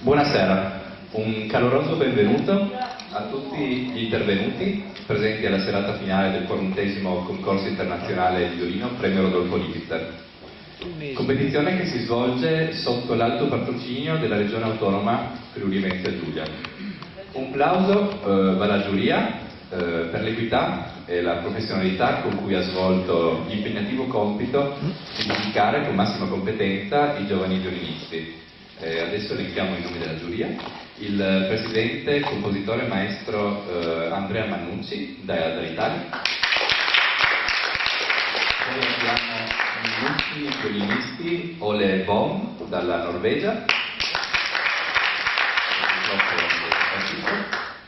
Buonasera, un caloroso benvenuto a tutti gli intervenuti presenti alla serata finale del 40° concorso internazionale di violino Premio Rodolfo Lipister. Competizione che si svolge sotto l'alto patrocinio della Regione Autonoma Friuli Venezia Giulia. Un plauso va alla giuria per l'equità e la professionalità con cui ha svolto l'impegnativo compito di giudicare con massima competenza i giovani violinisti. Adesso elenchiamo i nomi della giuria. Il presidente, compositore, maestro Andrea Mannucci dall'Italia. Poi abbiamo gli ultimi violinisti Ole Bohm dalla Norvegia.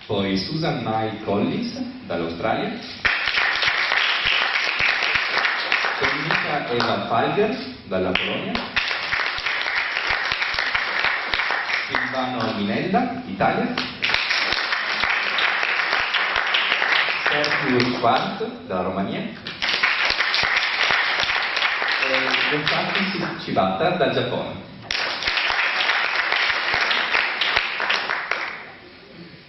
Poi Susan May Collins dall'Australia. Dominica Eva Falger dalla Polonia. Silvano Minella, Italia. Sergio Schwartz dalla Romania. E Yosaki Shibata dal Giappone.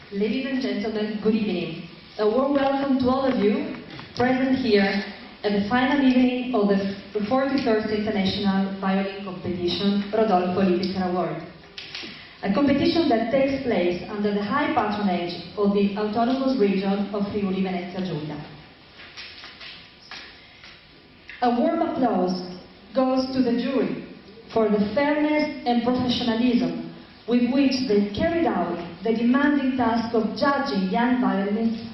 Ladies and gentlemen, good evening. A warm welcome to all of you present here at the final evening of the 41st International Violin Competition Rodolfo Lipister Award. A competition that takes place under the high patronage of the Autonomous Region of Friuli Venezia Giulia. A warm applause goes to the jury for the fairness and professionalism with which they carried out the demanding task of judging young violinists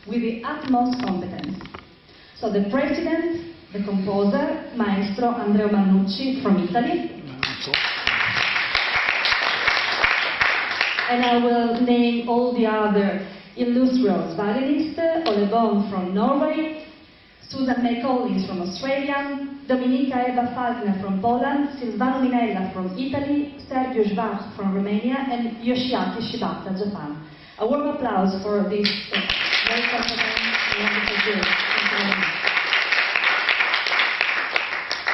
with the utmost competence. So the president, the composer, Maestro Andrea Mannucci from Italy, and I will name all the other illustrious violinists: Ole Bohm from Norway, Susan May Collins from Australia, Dominika Eva Falkner from Poland, Silvano Minella from Italy, Sergio Schwartz from Romania, and Yoshiaki Shibata, Japan. A warm applause for this very competent and wonderful group.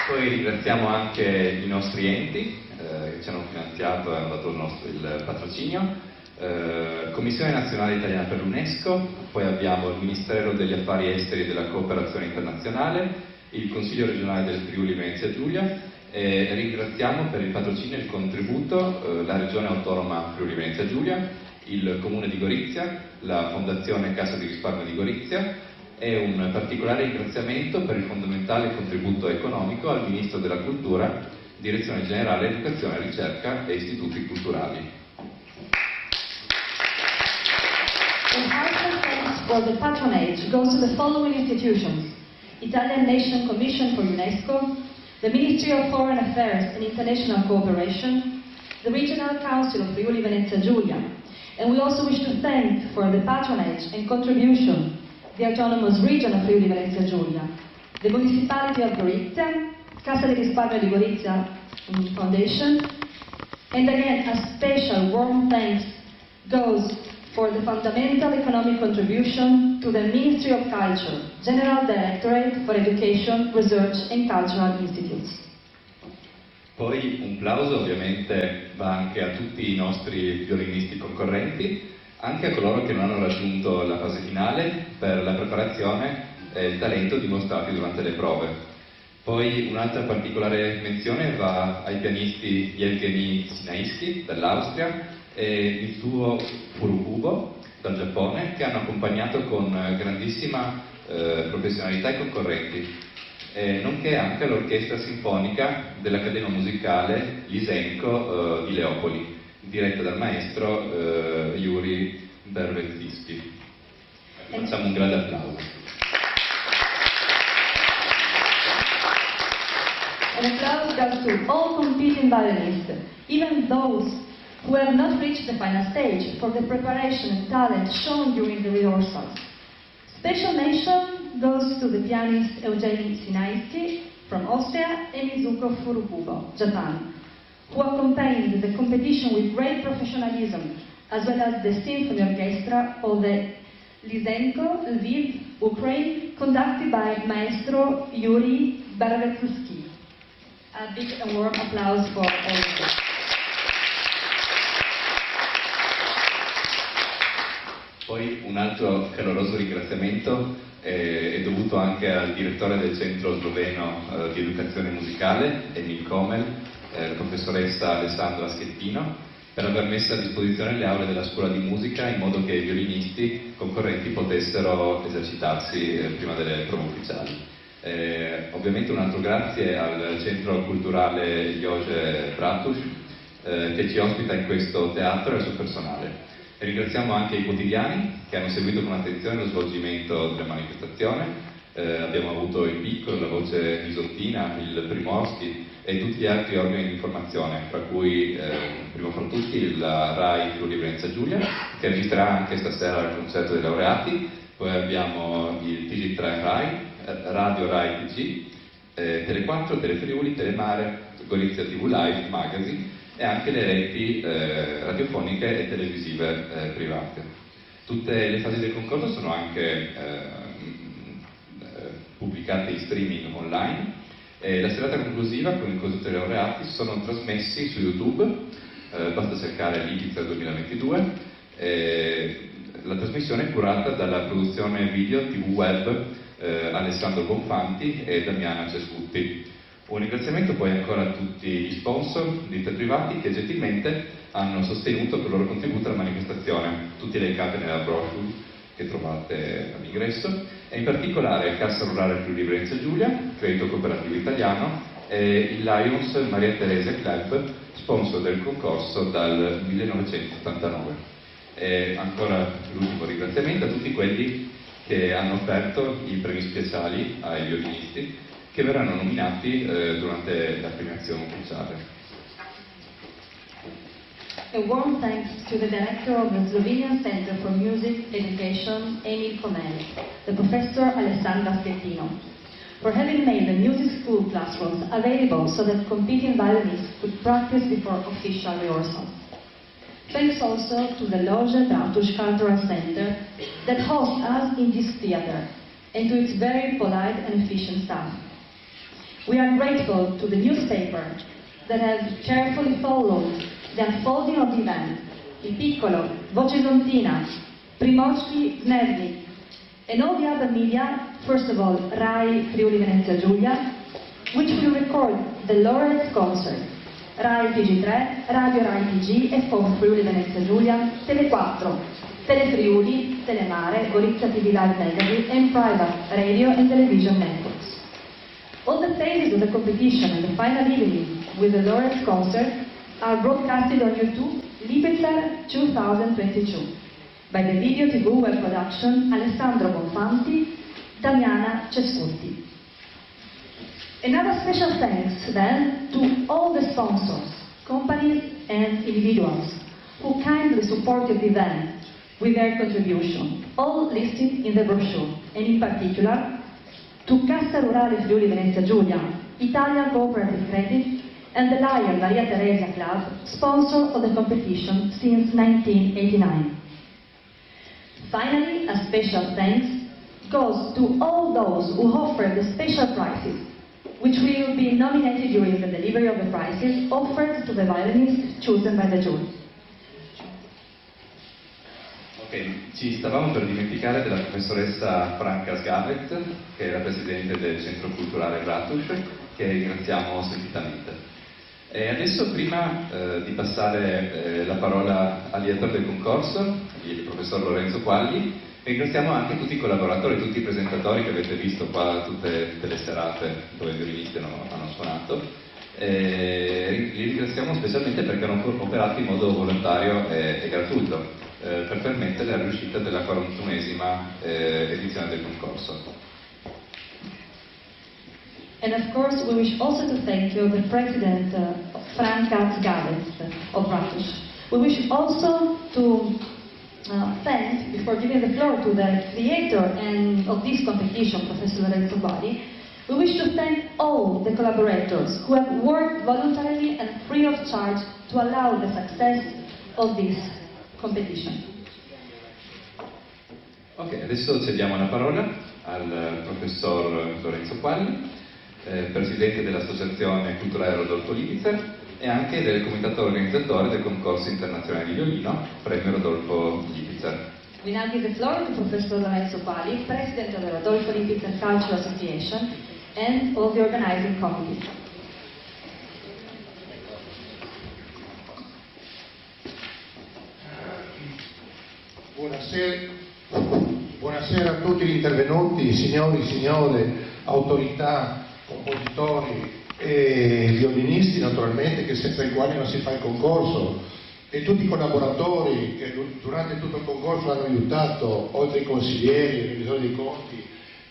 Poi ringraziamo anche i nostri enti che ci hanno finanziato e hanno dato il patrocinio. Commissione Nazionale Italiana per l'UNESCO, poi abbiamo il Ministero degli Affari Esteri e della Cooperazione Internazionale, il Consiglio regionale del Friuli Venezia Giulia e ringraziamo per il patrocinio e il contributo la Regione Autonoma Friuli Venezia Giulia, il Comune di Gorizia, la Fondazione Cassa di Risparmio di Gorizia e un particolare ringraziamento per il fondamentale contributo economico al Ministro della Cultura, Direzione Generale Educazione, Ricerca e Istituti Culturali. A heartfelt thanks for the patronage goes to the following institutions: Italian Nation Commission for UNESCO, the Ministry of Foreign Affairs and International Cooperation, the Regional Council of Friuli Venezia Giulia, and we also wish to thank for the patronage and contribution the Autonomous Region of Friuli Venezia Giulia, the Municipality of Gorizia, Cassa di Risparmio di Gorizia Foundation, and again a special warm thanks goes for the fundamental economic contribution to the Ministry of Culture, General Directorate for Education, Research and Cultural Institutes. Poi un plauso ovviamente va anche a tutti i nostri violinisti concorrenti, anche a coloro che non hanno raggiunto la fase finale per la preparazione e il talento dimostrati durante le prove. Poi un'altra particolare menzione va ai pianisti Yevgeny Sinaisky dall'Austria e Mitsuo Furukubo dal Giappone, che hanno accompagnato con grandissima professionalità i concorrenti, nonché anche l'orchestra sinfonica dell'Accademia Musicale Lysenko di Leopoli, diretta dal maestro Yuri Berwezisky. Facciamo un grande applauso. An applause goes to all competing violinists, even those who have not reached the final stage, for the preparation and talent shown during the rehearsals. Special mention goes to the pianist Eugeni Sinaisky from Austria and Mizuko Furukubo, Japan, who accompanied the competition with great professionalism, as well as the symphony orchestra of the Lysenko, Lviv, Ukraine, conducted by Maestro Yuri Berwezisky. A big and warm applause for all of them. Poi un altro caloroso ringraziamento è dovuto anche al direttore del Centro Sloveno di Educazione Musicale, Emil Komel, la professoressa Alessandra Schettino, per aver messo a disposizione le aule della scuola di musica in modo che i violinisti concorrenti potessero esercitarsi prima delle prove ufficiali. Ovviamente un altro grazie al Centro Culturale Jože Bratuš che ci ospita in questo teatro e al suo personale. Ringraziamo anche i quotidiani che hanno seguito con attenzione lo svolgimento della manifestazione. Abbiamo avuto il Piccolo, la Voce Isottina, il Primorsky e tutti gli altri organi di informazione, tra cui primo fra tutti la RAI Friuli Venezia Giulia, che registrerà anche stasera il concerto dei laureati. Poi abbiamo il TG3 RAI, Radio RAI TG, Tele4, Telefriuli, Telemare, Gorizia TV Live, Magazine e anche le reti radiofoniche e televisive private. Tutte le fasi del concorso sono anche pubblicate in streaming online e la serata conclusiva con il concerto dei laureati sono trasmessi su YouTube, basta cercare l'Ibiza 2022. La trasmissione è curata dalla produzione video TV web Alessandro Bonfanti e Damiana Cescutti. Un ringraziamento poi ancora a tutti gli sponsor, ditte privati, che gentilmente hanno sostenuto con il loro contributo alla manifestazione, tutti elencati nella brochure che trovate all'ingresso, e in particolare Cassa Rurale Friuli Venezia Giulia, Credito Cooperativo Italiano e il Lions Maria Teresa Club, sponsor del concorso dal 1989. E ancora l'ultimo ringraziamento a tutti quelli che hanno offerto i premi speciali ai violinisti, che verranno nominati durante la premiazione ufficiale. A warm thanks to the director of the Slovenian Center for Music Education, Emil Komel, the professor Alessandra Schettino, for having made the music school classrooms available so that competing violinists could practice before official rehearsals. Thanks also to the Jože Bratuš Cultural Center that hosts us in this theater, and to its very polite and efficient staff. We are grateful to the newspaper that has carefully followed the unfolding of the event, Il Piccolo, Voce Isottina, Primorsky Dnevnik, and all the other media, first of all RAI Friuli Venezia Giulia, which will record the laureates concert, RAI TG3, Radio RAI TG e FOM Friuli Venezia Giulia, Tele4, Telefriuli, Telemare, Gorizia TV Live Magazine, and private radio and television networks. All the phases of the competition and the final evening with the laureates concert are broadcasted on YouTube Lipizzar 2022 by the Video TV web production Alessandro Bonfanti, Damiana Cescutti. Another special thanks then to all the sponsors, companies and individuals who kindly supported the event with their contribution, all listed in the brochure, and in particular to Cassa Rurale Friuli Venezia Giulia, Italian Cooperative Credit, and the Lion Maria Teresa Club, sponsor of the competition since 1989. Finally, a special thanks goes to all those who offered the special prizes, which will be nominated during the delivery of the prizes offered to the violinists chosen by the jury. Ci stavamo per dimenticare della professoressa Franca Sgavet, che è la presidente del Centro Culturale Bratuš, che ringraziamo sentitamente. E adesso, prima di passare la parola al direttore del concorso, il professor Lorenzo Quagli, ringraziamo anche tutti i collaboratori, tutti i presentatori che avete visto qua tutte le serate dove i violinisti hanno suonato. Li ringraziamo specialmente perché hanno operato in modo volontario e gratuito per permettere la riuscita della 41esima edizione del concorso. And of course, we wish also to thank you, the President Franca Sgavet of Bratuš. We wish also to thank, before giving the floor to the creator of this competition, Professor Lorenzo Quagli, we wish to thank all the collaborators who have worked voluntarily and free of charge to allow the success of this competition. Ok, adesso cediamo la parola al professor Lorenzo Quagli, presidente dell'Associazione Culturale Rodolfo Lipizer e anche del comitato organizzatore del concorso internazionale di violino Premio Rodolfo Lipizer. We now give the floor to Professor Lorenzo Quali, President of the Rodolfo Olympics and Cultural Association and of the organizing committee. Buonasera a tutti gli intervenuti, signori, signore, autorità, compositori e violinisti naturalmente, che senza i quali non si fa il concorso, e tutti i collaboratori che durante tutto il concorso hanno aiutato, oltre ai consiglieri, ai revisori dei conti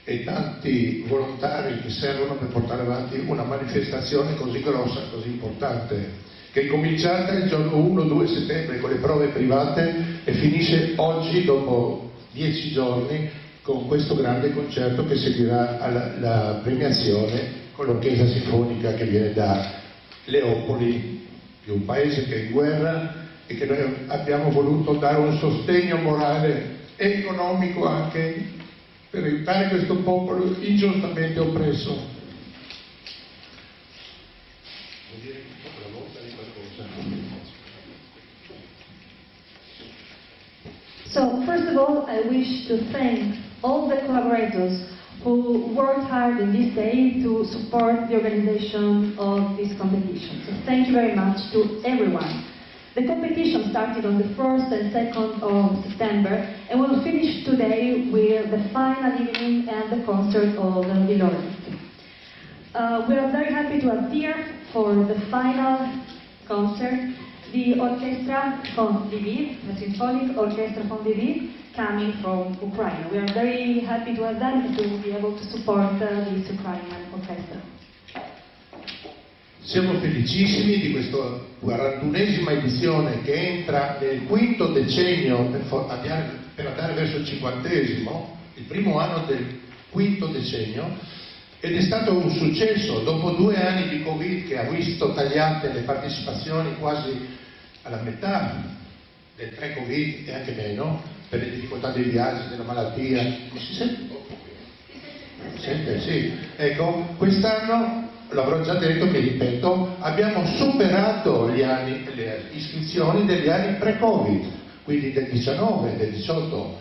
e tanti volontari che servono per portare avanti una manifestazione così grossa, così importante, che è cominciata il giorno 1-2 settembre con le prove private e finisce oggi dopo 10 giorni con questo grande concerto che seguirà alla premiazione con l'orchestra sinfonica che viene da Leopoli, che è un paese che è in guerra e che noi abbiamo voluto dare un sostegno morale e economico anche per aiutare questo popolo ingiustamente oppresso. So, first of all, I wish to thank all the collaborators who worked hard in this day to support the organization of this competition. So thank you very much to everyone. The competition started on the 1st and 2nd of September and will finish today with the final evening and the concert of the Laureate. We are very happy to have here for the final concert the Orchestra von Lviv, the Symphonic Orchestra von Lviv, coming from Ukraine. We are very happy to have them and to be able to support this Ukrainian orchestra. Siamo felicissimi di questa 41esima edizione che entra nel quinto decennio per andare verso il 50esimo, il primo anno del quinto decennio, ed è stato un successo dopo 2 anni di Covid che ha visto tagliate le partecipazioni quasi alla metà del pre-Covid e anche meno, per le difficoltà dei viaggi, della malattia. Si sente? Sente, sì. Ecco, quest'anno, l'avrò già detto, mi ripeto, abbiamo superato le iscrizioni degli anni pre-Covid, quindi del 19, del 18,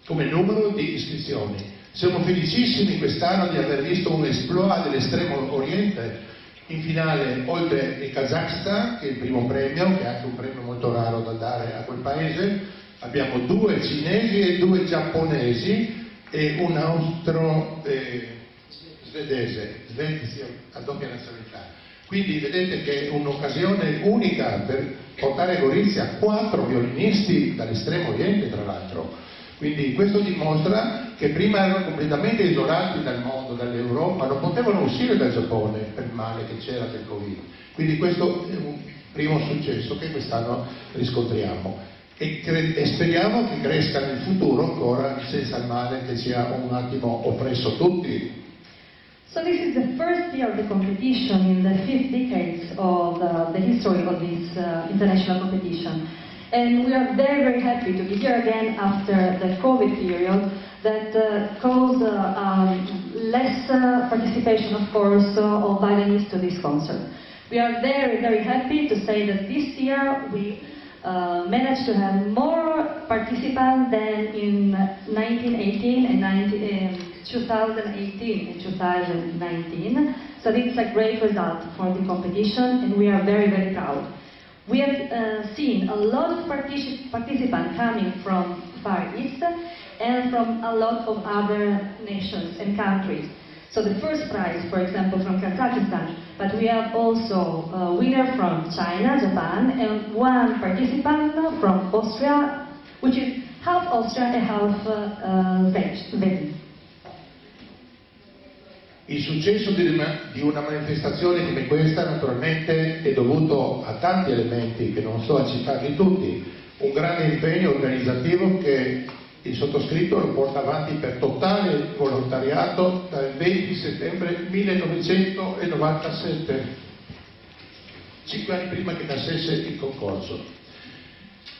come numero di iscrizioni. Siamo felicissimi quest'anno di aver visto un exploit dell'estremo oriente. In finale, oltre il Kazakhstan, che è il primo premio, che è anche un premio molto raro da dare a quel paese, abbiamo 2 cinesi e 2 giapponesi e un austro-svedese, a doppia nazionalità. Quindi vedete che è un'occasione unica per portare a Gorizia 4 violinisti dall'estremo oriente, tra l'altro. Quindi questo dimostra che prima erano completamente isolati dal mondo, dall'Europa, non potevano uscire dal Giappone per il male che c'era del Covid. Quindi questo è un primo successo che quest'anno riscontriamo e speriamo che cresca nel futuro ancora senza il male che ci ha un attimo oppresso tutti. So this is the first year of the competition in the 5th decades of the history of this international competition. And we are very, very happy to be here again after the COVID period that caused less participation, of course, of violinists to this concert. We are very, very happy to say that this year we managed to have more participants than in 1918 and 2018 and 2019. So this is a great result for the competition and we are very, very proud. We have seen a lot of participants coming from Far East and from a lot of other nations and countries. So the first prize, for example, from Kazakhstan, but we have also a winner from China, Japan, and 1 participant from Austria, which is half Austria and half Svezia. Il successo di una manifestazione come questa naturalmente è dovuto a tanti elementi che non sto a citarli tutti, un grande impegno organizzativo che il sottoscritto lo porta avanti per totale volontariato dal 20 settembre 1997, 5 anni prima che nascesse il concorso.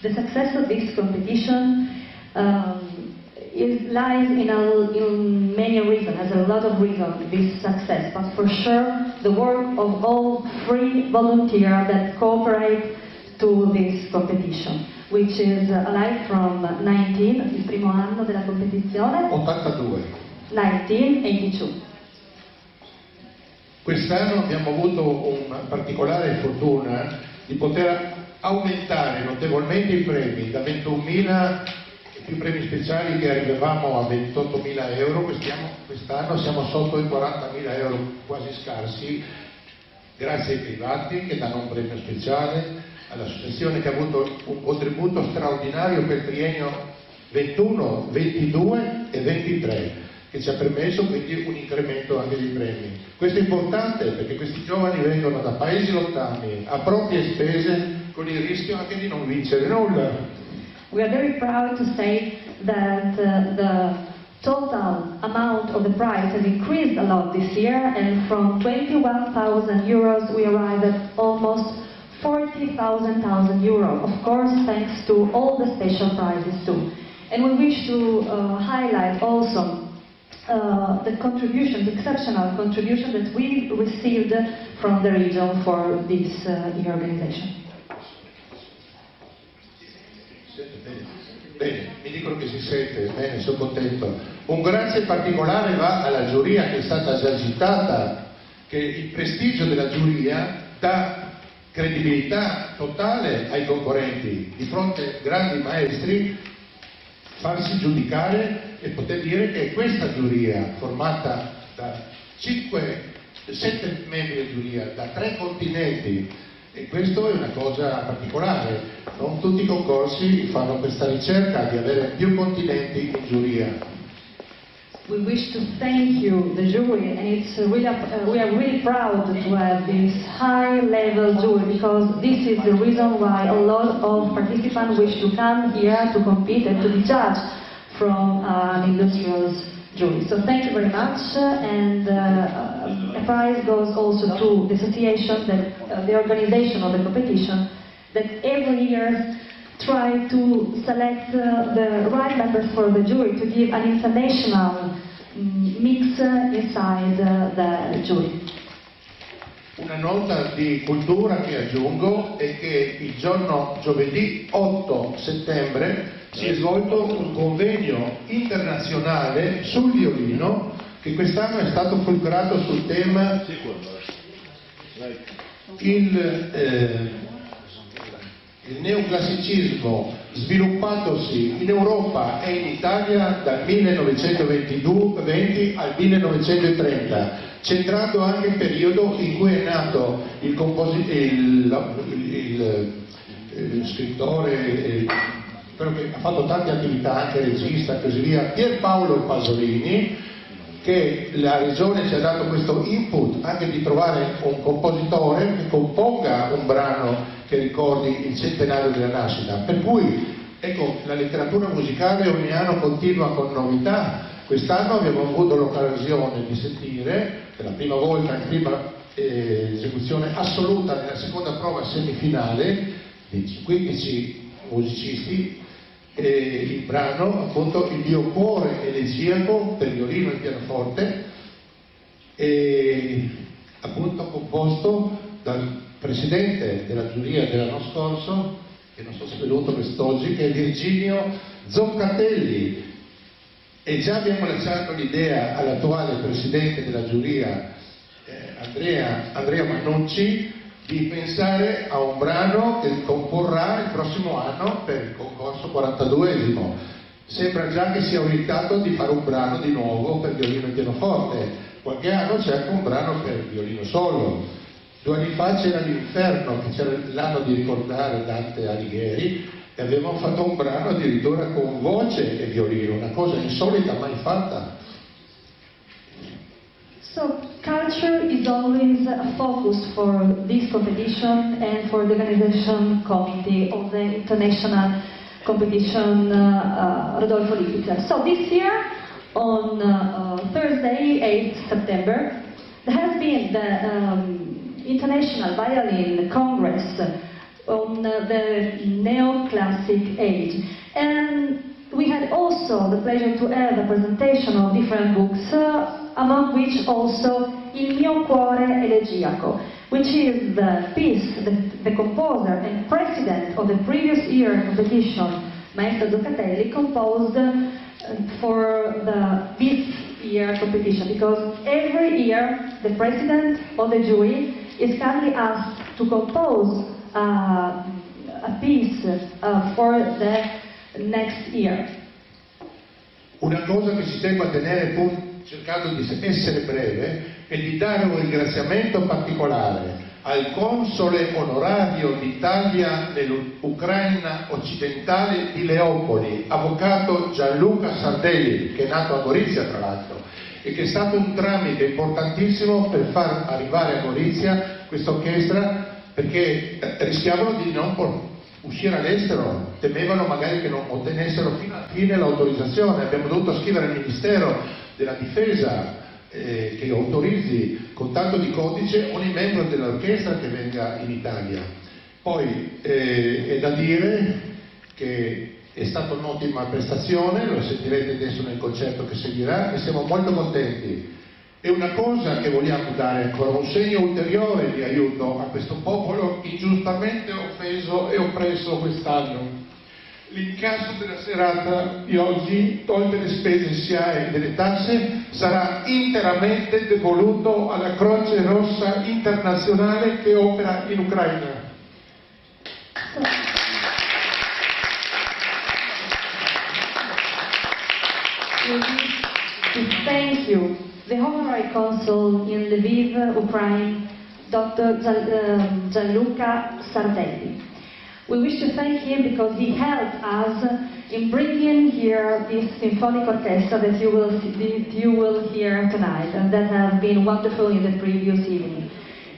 The success of this competition lies in many reasons, has a lot of reasons, this success, but for sure the work of all free volunteers that cooperate to this competition. which is alive from 19, il primo anno della competizione, 1982. Quest'anno abbiamo avuto una particolare fortuna di poter aumentare notevolmente i premi da 21.000 più premi speciali che arrivavamo a 28.000 euro, quest'anno siamo sotto i 40.000 euro quasi scarsi, grazie ai privati che danno un premio speciale, all'associazione che ha avuto un contributo straordinario per il triennio 21, 22 e 23, che ci ha permesso quindi un incremento anche dei premi. Questo è importante perché questi giovani vengono da paesi lontani a proprie spese con il rischio anche di non vincere nulla. We are very proud to say that the total amount of the prize has increased a lot this year, and from 21,000 euros we arrived at almost 40,000 euros, of course thanks to all the special prizes too. And we wish to highlight also the contribution, the exceptional contribution that we received from the region for this year organization. Bene, mi dicono che si sente, bene, sono contento. Un grazie particolare va alla giuria che è stata già citata, che il prestigio della giuria dà credibilità totale ai concorrenti. Di fronte a grandi maestri, farsi giudicare e poter dire che questa giuria, formata da 7 membri di giuria, da 3 continenti, e questo è una cosa particolare, non tutti i concorsi fanno questa ricerca di avere più continenti in giuria. We wish to thank you, the jury, and it's really, we are really proud to have this high-level jury, because this is the reason why a lot of participants wish to come here to compete and to be judged from an industrial jury. So thank you very much, and a prize goes also to the association, that the organization of the competition, that every year try to select the right members for the jury to give an international mix inside the jury. Una nota di cultura che aggiungo è che il giorno giovedì 8 settembre si è svolto un convegno internazionale sul violino che quest'anno è stato fulcrato sul tema il neoclassicismo sviluppatosi in Europa e in Italia dal 1920 al 1930, centrato anche il periodo in cui è nato il scrittore, quello che ha fatto tante attività, anche regista e così via, Pierpaolo Pasolini, che la regione ci ha dato questo input anche di trovare un compositore che componga un brano che ricordi il centenario della nascita. Per cui, ecco, la letteratura musicale ogni anno continua con novità. Quest'anno abbiamo avuto l'occasione di sentire, per la prima volta in prima esecuzione assoluta nella seconda prova semifinale, di 15 musicisti, il brano, appunto, il Dio cuore elegiaco per violino e pianoforte, appunto composto dal presidente della giuria dell'anno scorso, che non so se è venuto quest'oggi, che è Virginio Zoccatelli, e già abbiamo lasciato l'idea all'attuale presidente della giuria, Andrea Mannucci, di pensare a un brano che comporrà il prossimo anno per il concorso 42esimo. Sembra già che sia orientato di fare un brano di nuovo per violino e pianoforte. Qualche anno c'è anche un brano per violino solo. 2 anni fa c'era l'Inferno, che c'era l'anno di ricordare Dante Alighieri, e abbiamo fatto un brano addirittura con voce e violino, una cosa insolita mai fatta. So culture is always a focus for this competition and for the organization committee of the international competition Rodolfo Lipizer. So this year, on Thursday, 8th September, there has been the International Violin Congress on the neoclassic age, and we had also the pleasure to have a presentation of different books, among which also Il mio cuore elegiaco. which is the piece the composer and president of the previous year competition, Maestro Zoccatelli, composed for this year competition, because every year the president of the jury is kindly asked to compose a piece for the next year. Una cosa che ci tengo a tenere, cercando di essere breve, è di dare un ringraziamento particolare al console onorario d'Italia nell'Ucraina occidentale di Leopoli, avvocato Gianluca Sardelli, che è nato a Gorizia tra l'altro, e che è stato un tramite importantissimo per far arrivare a Gorizia questa orchestra, perché rischiavano di non uscire all'estero, temevano magari che non ottenessero fino alla fine l'autorizzazione. Abbiamo dovuto scrivere al Ministero della Difesa che autorizzi con tanto di codice ogni membro dell'orchestra che venga in Italia. Poi è da dire che è stata un'ottima prestazione, lo sentirete adesso nel concerto che seguirà, e siamo molto contenti. È una cosa che vogliamo dare ancora, un segno ulteriore di aiuto a questo popolo ingiustamente offeso e oppresso quest'anno. L'incasso della serata di oggi, tolte le spese SIAE e delle tasse, sarà interamente devoluto alla Croce Rossa Internazionale che opera in Ucraina. Thank you. The Honorary Consul in Lviv, Ukraine, Dr. Gianluca Sardelli. We wish to thank him because he helped us in bringing here this symphonic orchestra that you will hear tonight, and that has been wonderful in the previous evening.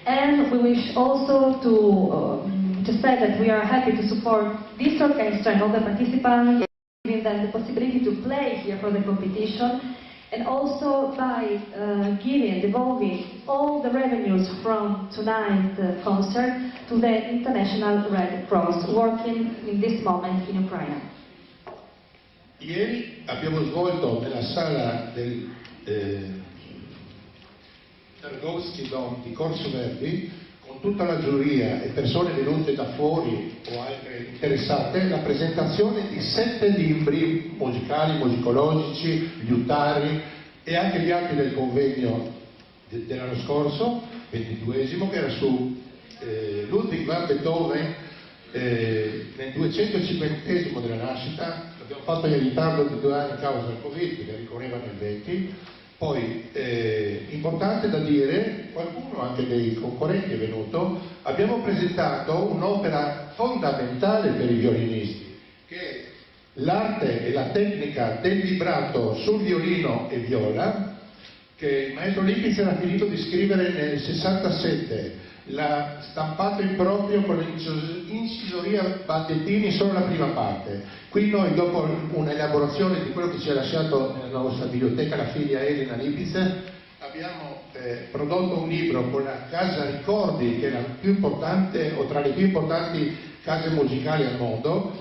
And we wish also to say that we are happy to support this orchestra and all the participants, giving them the possibility to play here for the competition, and also by devolving all the revenues from tonight's concert to the International Red Cross, working in this moment in Ukraine. Ieri abbiamo svolto nella sala del Targovsky Dom di Corso Verdi, con tutta la giuria e persone venute da fuori o altre interessate, la presentazione di 7 libri musicali, musicologici, liutari e anche gli altri del convegno dell'anno scorso, 22esimo, che era su Ludwig van Beethoven nel 250esimo della nascita. L'abbiamo fatto in ritardo di 2 anni a causa del Covid, che ricorreva nel 20. Poi, importante da dire, qualcuno anche dei concorrenti è venuto, abbiamo presentato un'opera fondamentale per i violinisti, che è l'arte e la tecnica del vibrato sul violino e viola, che il maestro Lipitz era finito di scrivere nel 67, l'ha stampato in proprio con l'incisoria Baldettini solo la prima parte. Qui noi, dopo un'elaborazione di quello che ci ha lasciato nella nostra biblioteca la figlia Elena Lipitz, abbiamo prodotto un libro con la Casa Ricordi, che è la più importante o tra le più importanti case musicali al mondo,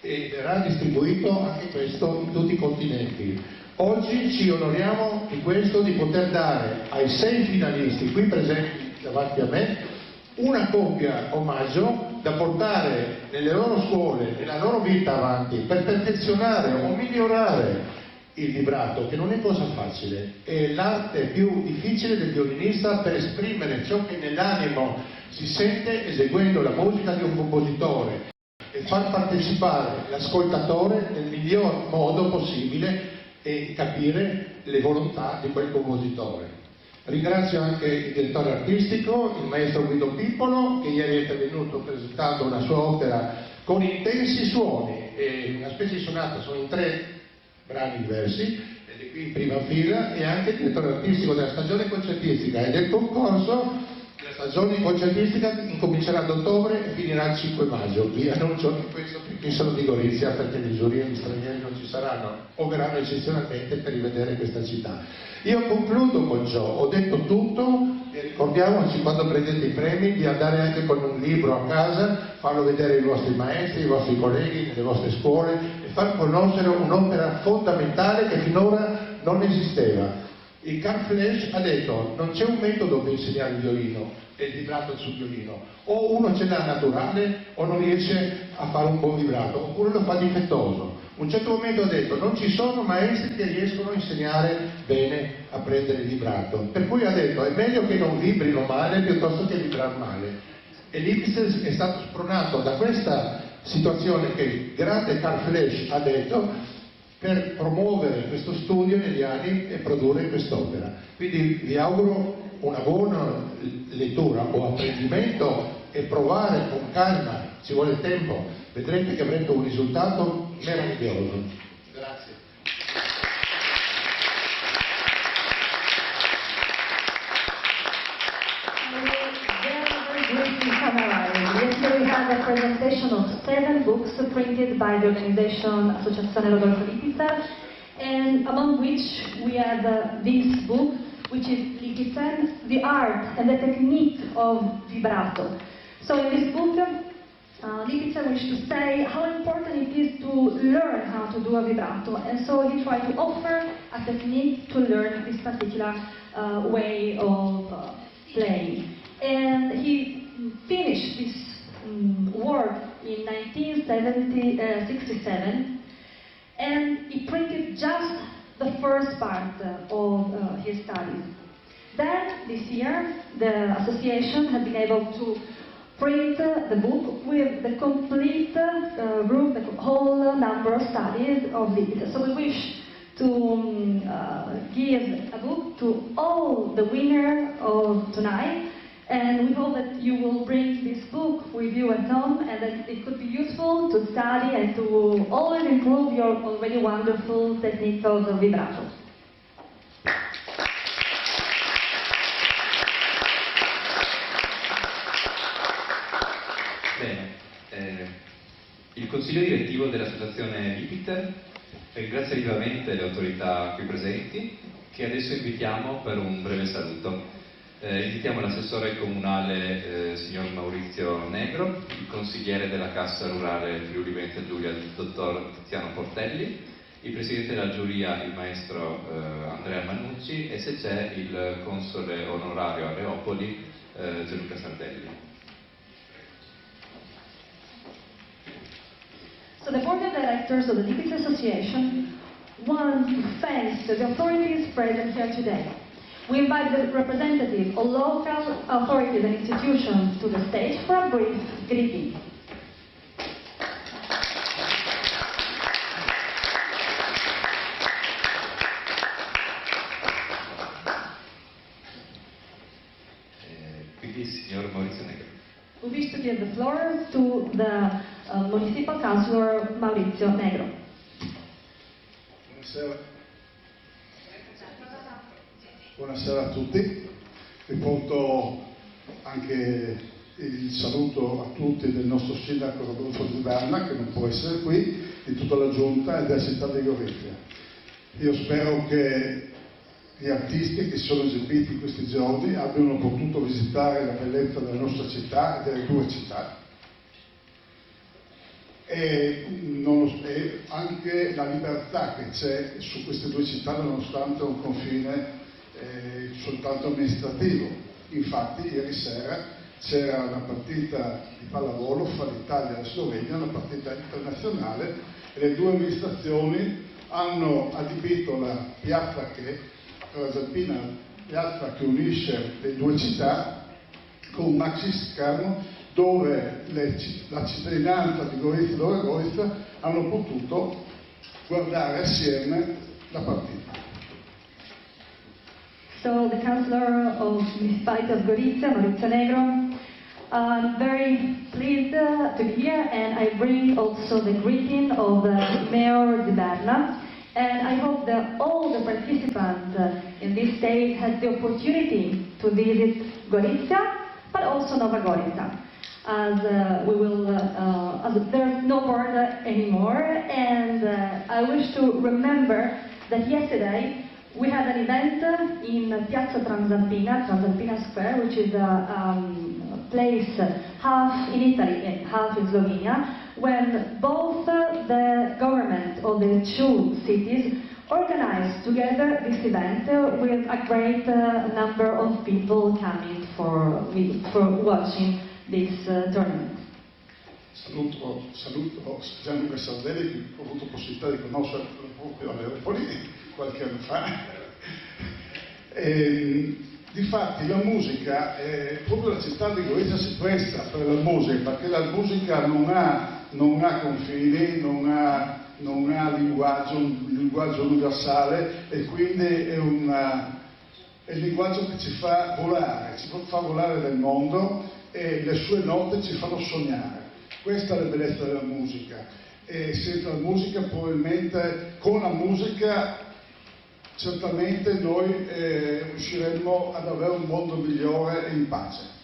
e verrà distribuito anche questo in tutti i continenti. Oggi ci onoriamo di questo, di poter dare ai 6 finalisti qui presenti davanti a me una copia omaggio da portare nelle loro scuole, nella loro vita avanti, per perfezionare o migliorare il vibrato, che non è cosa facile, è l'arte più difficile del violinista per esprimere ciò che nell'animo si sente eseguendo la musica di un compositore e far partecipare l'ascoltatore nel miglior modo possibile e capire le volontà di quel compositore. Ringrazio anche il direttore artistico, il maestro Guido Pippolo, che ieri è intervenuto presentando una sua opera con intensi suoni e una specie di sonata, sono in 3 brani diversi, ed è qui in prima fila, e anche il direttore artistico della stagione concertistica e del concorso. La stagione concertistica incomincerà ad ottobre e finirà il 5 maggio. Vi annuncio che questo perché sono di Gorizia, perché le giurie stranieri non ci saranno, o verranno eccezionalmente per rivedere questa città. Io concludo con ciò, ho detto tutto, e ricordiamoci quando prendete i premi di andare anche con un libro a casa, farlo vedere ai vostri maestri, ai vostri colleghi, nelle vostre scuole, e far conoscere un'opera fondamentale che finora non esisteva. Il Karl Flesch ha detto non c'è un metodo per insegnare il violino e il vibrato sul violino, o uno ce l'ha naturale o non riesce a fare un buon vibrato, oppure lo fa difettoso. Un certo momento ha detto non ci sono maestri che riescono a insegnare bene a prendere il vibrato, per cui ha detto è meglio che non vibrino male piuttosto che vibrare male. E Lipset è stato spronato da questa situazione che il grande Karl Flesch ha detto per promuovere questo studio negli anni e produrre quest'opera. Quindi vi auguro una buona lettura o apprendimento e provare con calma, ci vuole tempo, vedrete che avrete un risultato meraviglioso. Grazie. Yesterday we had a presentation of 7 books printed by the organization Associazione Rodolfo Lipizzaner, and among which we have this book, which is Lipizzaner, The Art and the Technique of Vibrato. So in this book, Lipizzaner wished to say how important it is to learn how to do a vibrato, and so he tried to offer a technique to learn this particular way of playing. And he finished this work in 1967, and he printed just the first part of his studies. Then, this year, the association had been able to print the book with the complete group, the whole number of studies of Lipizzaner. So we wish to give a book to all the winners of tonight. And we hope that you will bring this book with you at home and that it could be useful to study and to always improve your already wonderful technique of vibrato. Bene, il consiglio direttivo dell'associazione Lipizzaner ringrazia vivamente le autorità qui presenti, che adesso invitiamo per un breve saluto. Invitiamo l'assessore comunale signor Maurizio Negro, il consigliere della Cassa Rurale Friuli Venezia Giulia, il dottor Tiziano Portelli, il presidente della giuria, il maestro Andrea Mannucci, e se c'è il console onorario a Reopoli, Gianluca Sardelli. So the board of directors of the Lipizzaner Association want to thank the authorities present here today. We invite the representatives of local authorities and institutions to the stage for a brief greeting. Quindi, signor Maurizio Negro. We wish to give the floor to the Municipal Councillor Maurizio Negro. Buonasera. Buonasera a tutti, riporto anche il saluto a tutti del nostro sindaco Rodolfo Di Berna, che non può essere qui, di tutta la giunta e della città di Gorizia. Io spero che gli artisti che si sono esibiti in questi giorni abbiano potuto visitare la bellezza della nostra città e delle due città, e anche la libertà che c'è su queste due città nonostante un confine soltanto amministrativo. Infatti ieri sera c'era una partita di pallavolo fra l'Italia e la Slovenia, una partita internazionale, e le due amministrazioni hanno adibito la piazza Transalpina, piazza che unisce le due città, con un maxi schermo dove la cittadinanza di Gorizia e Dora Gorizia hanno potuto guardare assieme la partita. So the councillor of the municipality of Gorizia, Maurizio Negro, I'm very pleased to be here, and I bring also the greeting of Mayor Di Berna, and I hope that all the participants in this stage had the opportunity to visit Gorizia, but also Nova Gorica, as as there's no border anymore, and I wish to remember that yesterday we had an event in Piazza Transalpina Square, which is a place half in Italy and half in Slovenia, when both the government of the two cities organized together this event with a great number of people coming for watching this tournament. Saluto Gianluca Sardelli, che ho avuto possibilità di conoscere proprio a Leopoli qualche anno fa. Difatti la musica, proprio la città di Gorizia si presta per la musica, perché la musica non ha confini, non ha linguaggio, un linguaggio universale, e quindi è il linguaggio che ci fa volare nel mondo, e le sue note ci fanno sognare. Questa è la bellezza della musica, e senza la musica probabilmente, con la musica certamente noi riusciremmo ad avere un mondo migliore e in pace.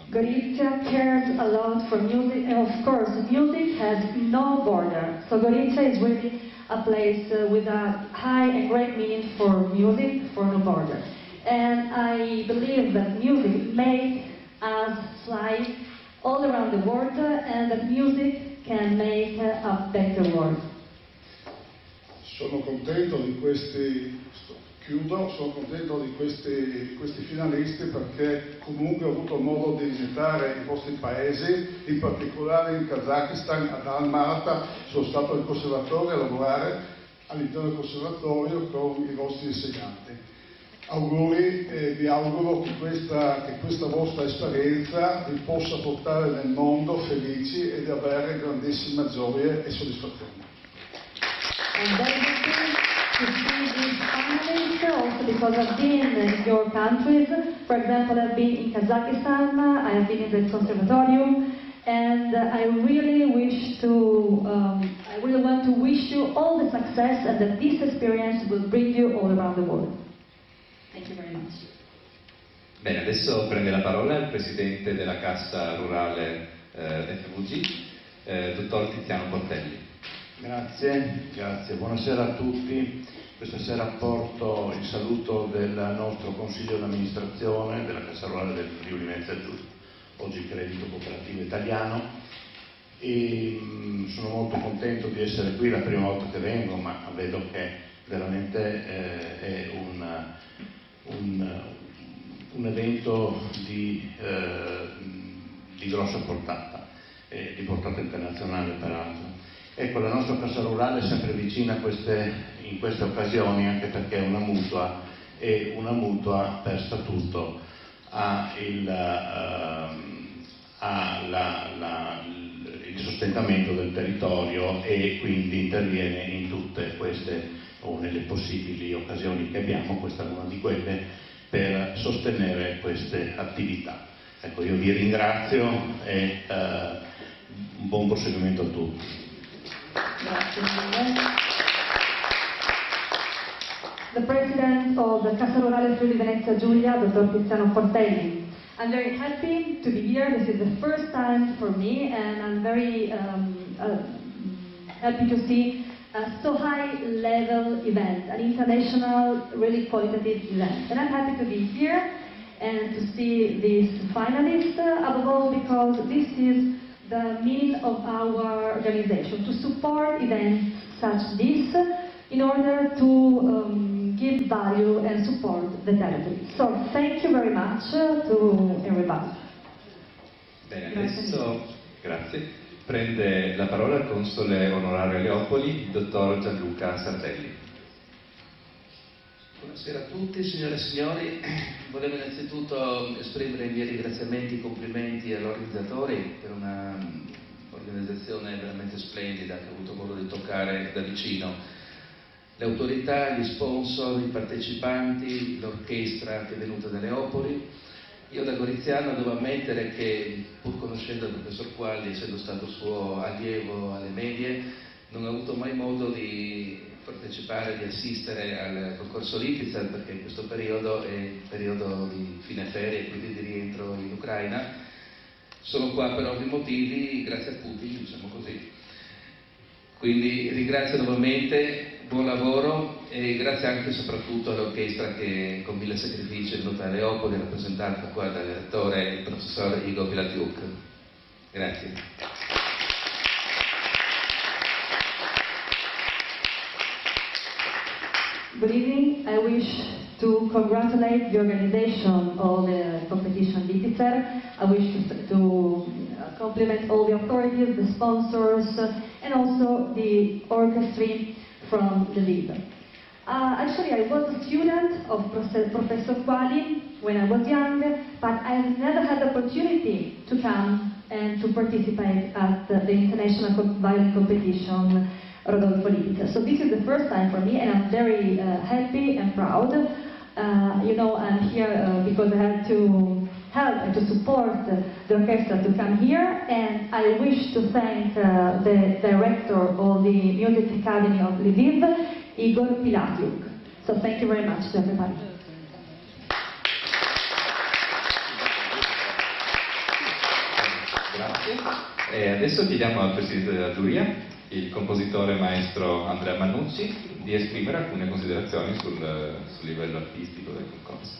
Gorizia cares a lot for music, and of course music has no border. So Gorizia is really a place with a high and great meaning for music, for no border. And I believe that music makes us fly all around the world, and that music can make a better world. Sono contento di questi finalisti, perché comunque ho avuto modo di visitare i vostri paesi, in particolare in Kazakistan, ad Almaty. Sono stato al conservatorio a lavorare all'interno del conservatorio con i vostri insegnanti. Auguri, e vi auguro che questa vostra esperienza vi possa portare nel mondo felici e di avere grandissime gioie e soddisfazioni. I'm very happy to see these finalists, also because I've been in your countries. For example, I've been in Kazakhstan, I have been in the conservatorium, and I really want to wish you all the success, and that this experience will bring you all around the world. Thank you very much. Bene, adesso prende la parola il presidente della Cassa Rurale FVG, dottor Tiziano Portelli. Grazie, buonasera a tutti. Questa sera porto il saluto del nostro consiglio d'amministrazione della Cassa Rurale del Friuli Venezia Giulia, oggi Credito Cooperativo Italiano, e sono molto contento di essere qui, la prima volta che vengo, ma vedo che veramente è un evento di grossa portata, di portata internazionale peraltro. Ecco, la nostra Cassa Rurale è sempre vicina in queste occasioni, anche perché è una mutua, e una mutua per statuto ha il sostentamento del territorio, e quindi interviene in tutte queste, o nelle possibili occasioni che abbiamo, questa è una di quelle, per sostenere queste attività. Ecco, io vi ringrazio e un buon proseguimento a tutti. The President of the Cassa Rurale Friuli Venezia Giulia, Dr. Tiziano Portelli. I'm very happy to be here. This is the first time for me, and I'm very happy to see a so high-level event, an international, really qualitative event. And I'm happy to be here and to see these finalists, above all because this is the meaning of our organization, to support events such as this in order to give value and support the territory. So thank you very much to everybody. Bene, adesso, grazie, prende la parola il console onorario a Leopoli, il dottor Gianluca Sardelli. Buonasera a tutti, signore e signori. Volevo innanzitutto esprimere i miei ringraziamenti e complimenti agli organizzatori per un'organizzazione veramente splendida che ho avuto modo di toccare da vicino. Le autorità, gli sponsor, i partecipanti, l'orchestra che è venuta da Leopoli. Io da goriziano devo ammettere che, pur conoscendo il professor Qualli, essendo stato suo allievo alle medie, non ho avuto mai modo di partecipare, di assistere al concorso Lipizzan, perché in questo periodo è il periodo di fine ferie, quindi di rientro in Ucraina. Sono qua per ovvi motivi, grazie a Putin, diciamo così. Quindi ringrazio nuovamente buon lavoro e grazie anche e soprattutto all'orchestra che con 1000 sacrifici è venuta a Leopoli, rappresentata qua dal direttore, il professor Igor Pilatiuk. Grazie. Good evening. I wish to congratulate the organization of the competition Lipizer. I wish to compliment all the authorities, the sponsors, and also the orchestra from Lviv. Actually, I was a student of Professor Quali when I was young, but I never had the opportunity to come and to participate at the international violin competition Rodolfo Lipizer. So this is the first time for me, and I'm very happy and proud. You know, I'm here because I had to help and to support the orchestra to come here, and I wish to thank the director of the Music Academy of Lviv, Igor Pilatiuk. So thank you very much to everybody. Grazie. E adesso chiediamo al Presidente della giuria, il compositore maestro Andrea Mannucci, di esprimere alcune considerazioni sul livello artistico del concorso.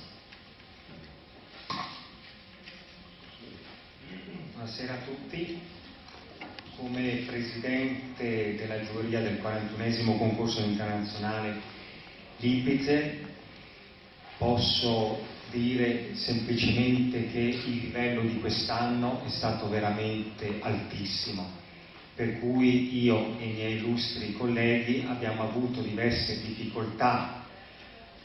Buonasera a tutti. Come Presidente della giuria del 41esimo concorso internazionale Lipizer posso dire semplicemente che il livello di quest'anno è stato veramente altissimo, per cui io e i miei illustri colleghi abbiamo avuto diverse difficoltà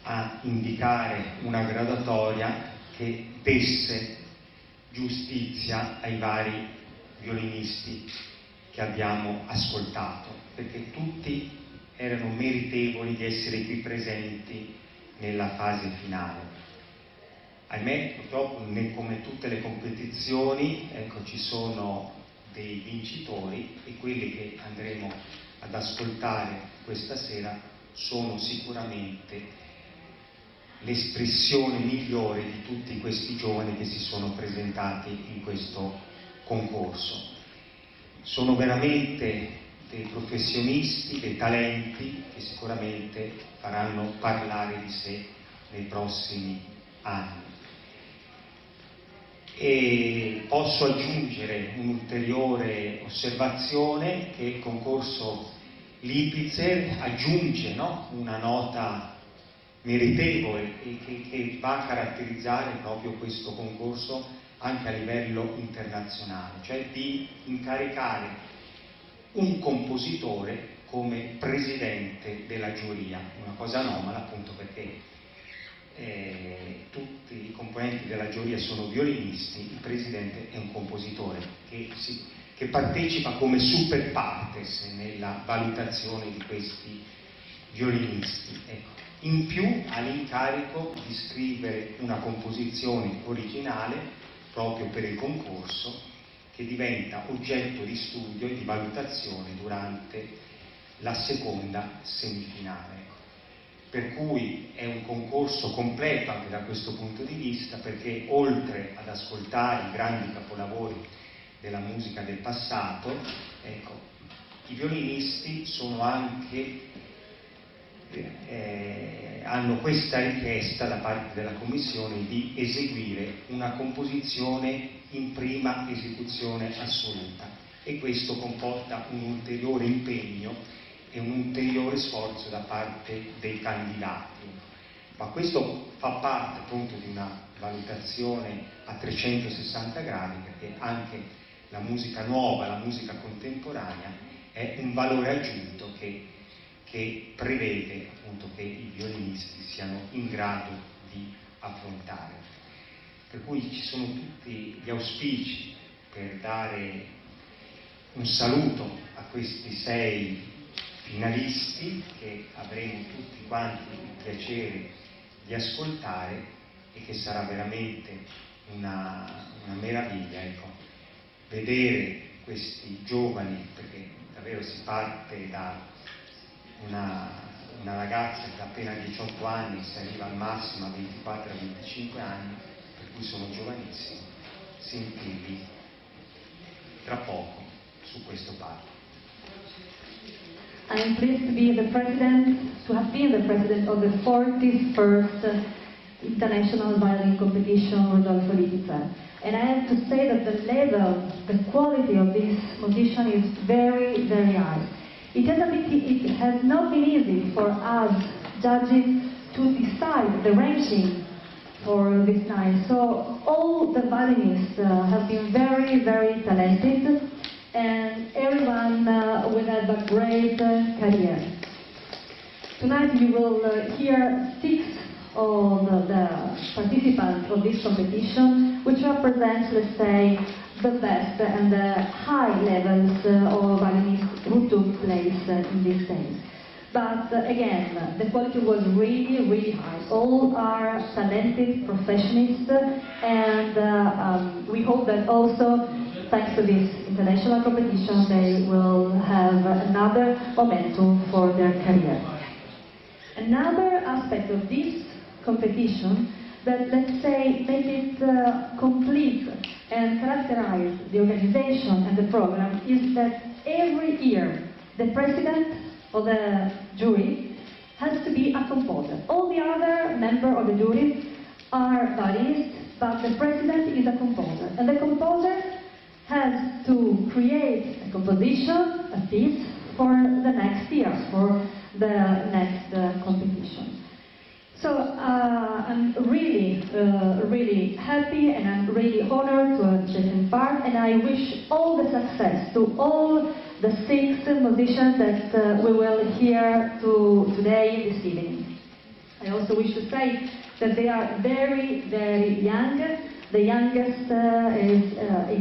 a indicare una graduatoria che desse giustizia ai vari violinisti che abbiamo ascoltato, perché tutti erano meritevoli di essere qui presenti nella fase finale. Ahimè, purtroppo, come tutte le competizioni, ecco, ci sono dei vincitori e quelli che andremo ad ascoltare questa sera sono sicuramente l'espressione migliore di tutti questi giovani che si sono presentati in questo concorso. Sono veramente dei professionisti, dei talenti che sicuramente faranno parlare di sé nei prossimi anni. E posso aggiungere un'ulteriore osservazione, che il concorso Lipizer aggiunge, no? Una nota meritevole e che va a caratterizzare proprio questo concorso anche a livello internazionale, cioè di incaricare un compositore come presidente della giuria, una cosa anomala appunto perché tutti i componenti della giuria sono violinisti, il presidente è un compositore che partecipa come super partes nella valutazione di questi violinisti. Ecco. In più ha l'incarico di scrivere una composizione originale proprio per il concorso, che diventa oggetto di studio e di valutazione durante la seconda semifinale. Per cui è un concorso completo anche da questo punto di vista, perché oltre ad ascoltare i grandi capolavori della musica del passato, ecco, i violinisti sono anche hanno questa richiesta da parte della Commissione di eseguire una composizione in prima esecuzione assoluta, e questo comporta un ulteriore impegno e un ulteriore sforzo da parte dei candidati. Ma questo fa parte appunto di una valutazione a 360 gradi, perché anche la musica nuova, la musica contemporanea è un valore aggiunto che prevede appunto che i violinisti siano in grado di affrontare. Per cui ci sono tutti gli auspici per dare un saluto a questi 6 finalisti che avremo tutti quanti il piacere di ascoltare, e che sarà veramente una meraviglia, ecco, vedere questi giovani, perché davvero si parte da una ragazza che ha appena 18 anni, si arriva al massimo a 24-25 anni, per cui sono giovanissimi, sentirli tra poco su questo palco. I am pleased to have been the president of the 41st International Violin Competition Rodolfo Lipizer. And I have to say that the level, the quality of this competition is very, very high. It has not been easy for us judges to decide the ranking for this night. So all the violinists have been very, very talented, and everyone will have a great career. Tonight you will hear 6 of the participants of this competition, which represents, let's say, the best and the high levels of violinists who took place in these days. But again, the quality was really, really high. All are talented professionists, and we hope that also, thanks to this international competition, they will have another momentum for their career. Another aspect of this competition that, let's say, make it complete and characterize the organization and the program is that every year the president of the jury has to be a composer. All the other members of the jury are violinists, but the president is a composer. And the composer has to create a composition, a piece, for the next year, for the next competition. So I'm really, really happy, and I'm really honored to have taken part, and I wish all the success to all the 6 musicians that we will hear today, this evening. I also wish to say that they are very, very young. The youngest is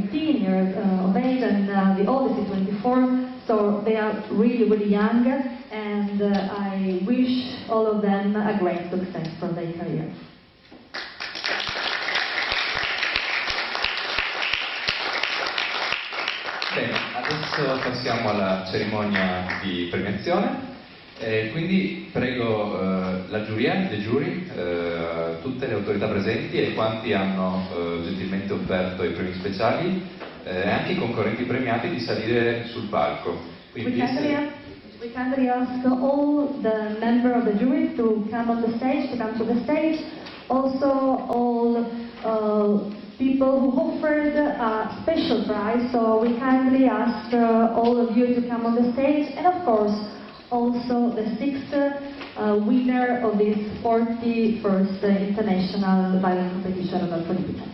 18 years of age, and the oldest is 24, so they are really, really young, and I wish all of them a great success for their career. Bene, adesso passiamo alla cerimonia di premiazione. Quindi prego la giuria, le jury, tutte le autorità presenti e quanti hanno gentilmente offerto i premi speciali e anche i concorrenti premiati di salire sul palco. Quindi, we kindly ask all the members of the jury to come on the stage, also all people who offered a special prize, so we kindly ask all of you to come on the stage, and of course also the 6th winner of this 41st International Violin Competition of Rodolfo Lipizer.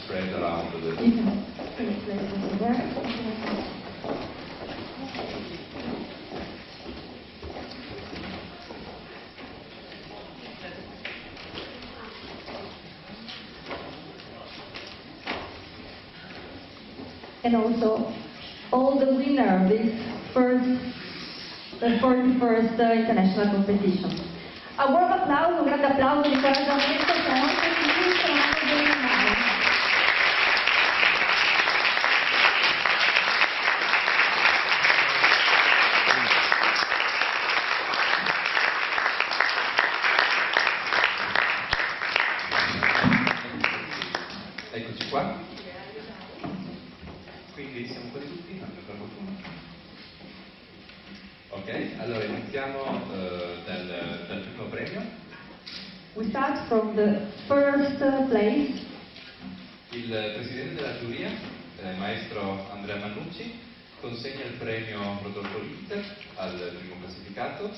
Spread around the... You can place it there. And also all the winners of this the 41st International Competition. A warm applause, un grande applauso di incoraggiamento per la nostra istituzione. Eccoci qua. Quindi siamo quasi tutti, per fortuna. Ok, allora iniziamo dal primo premio. We start from the first place. Il presidente della giuria, maestro Andrea Mannucci, consegna il premio Rodolfo Lipizer al primo classificato,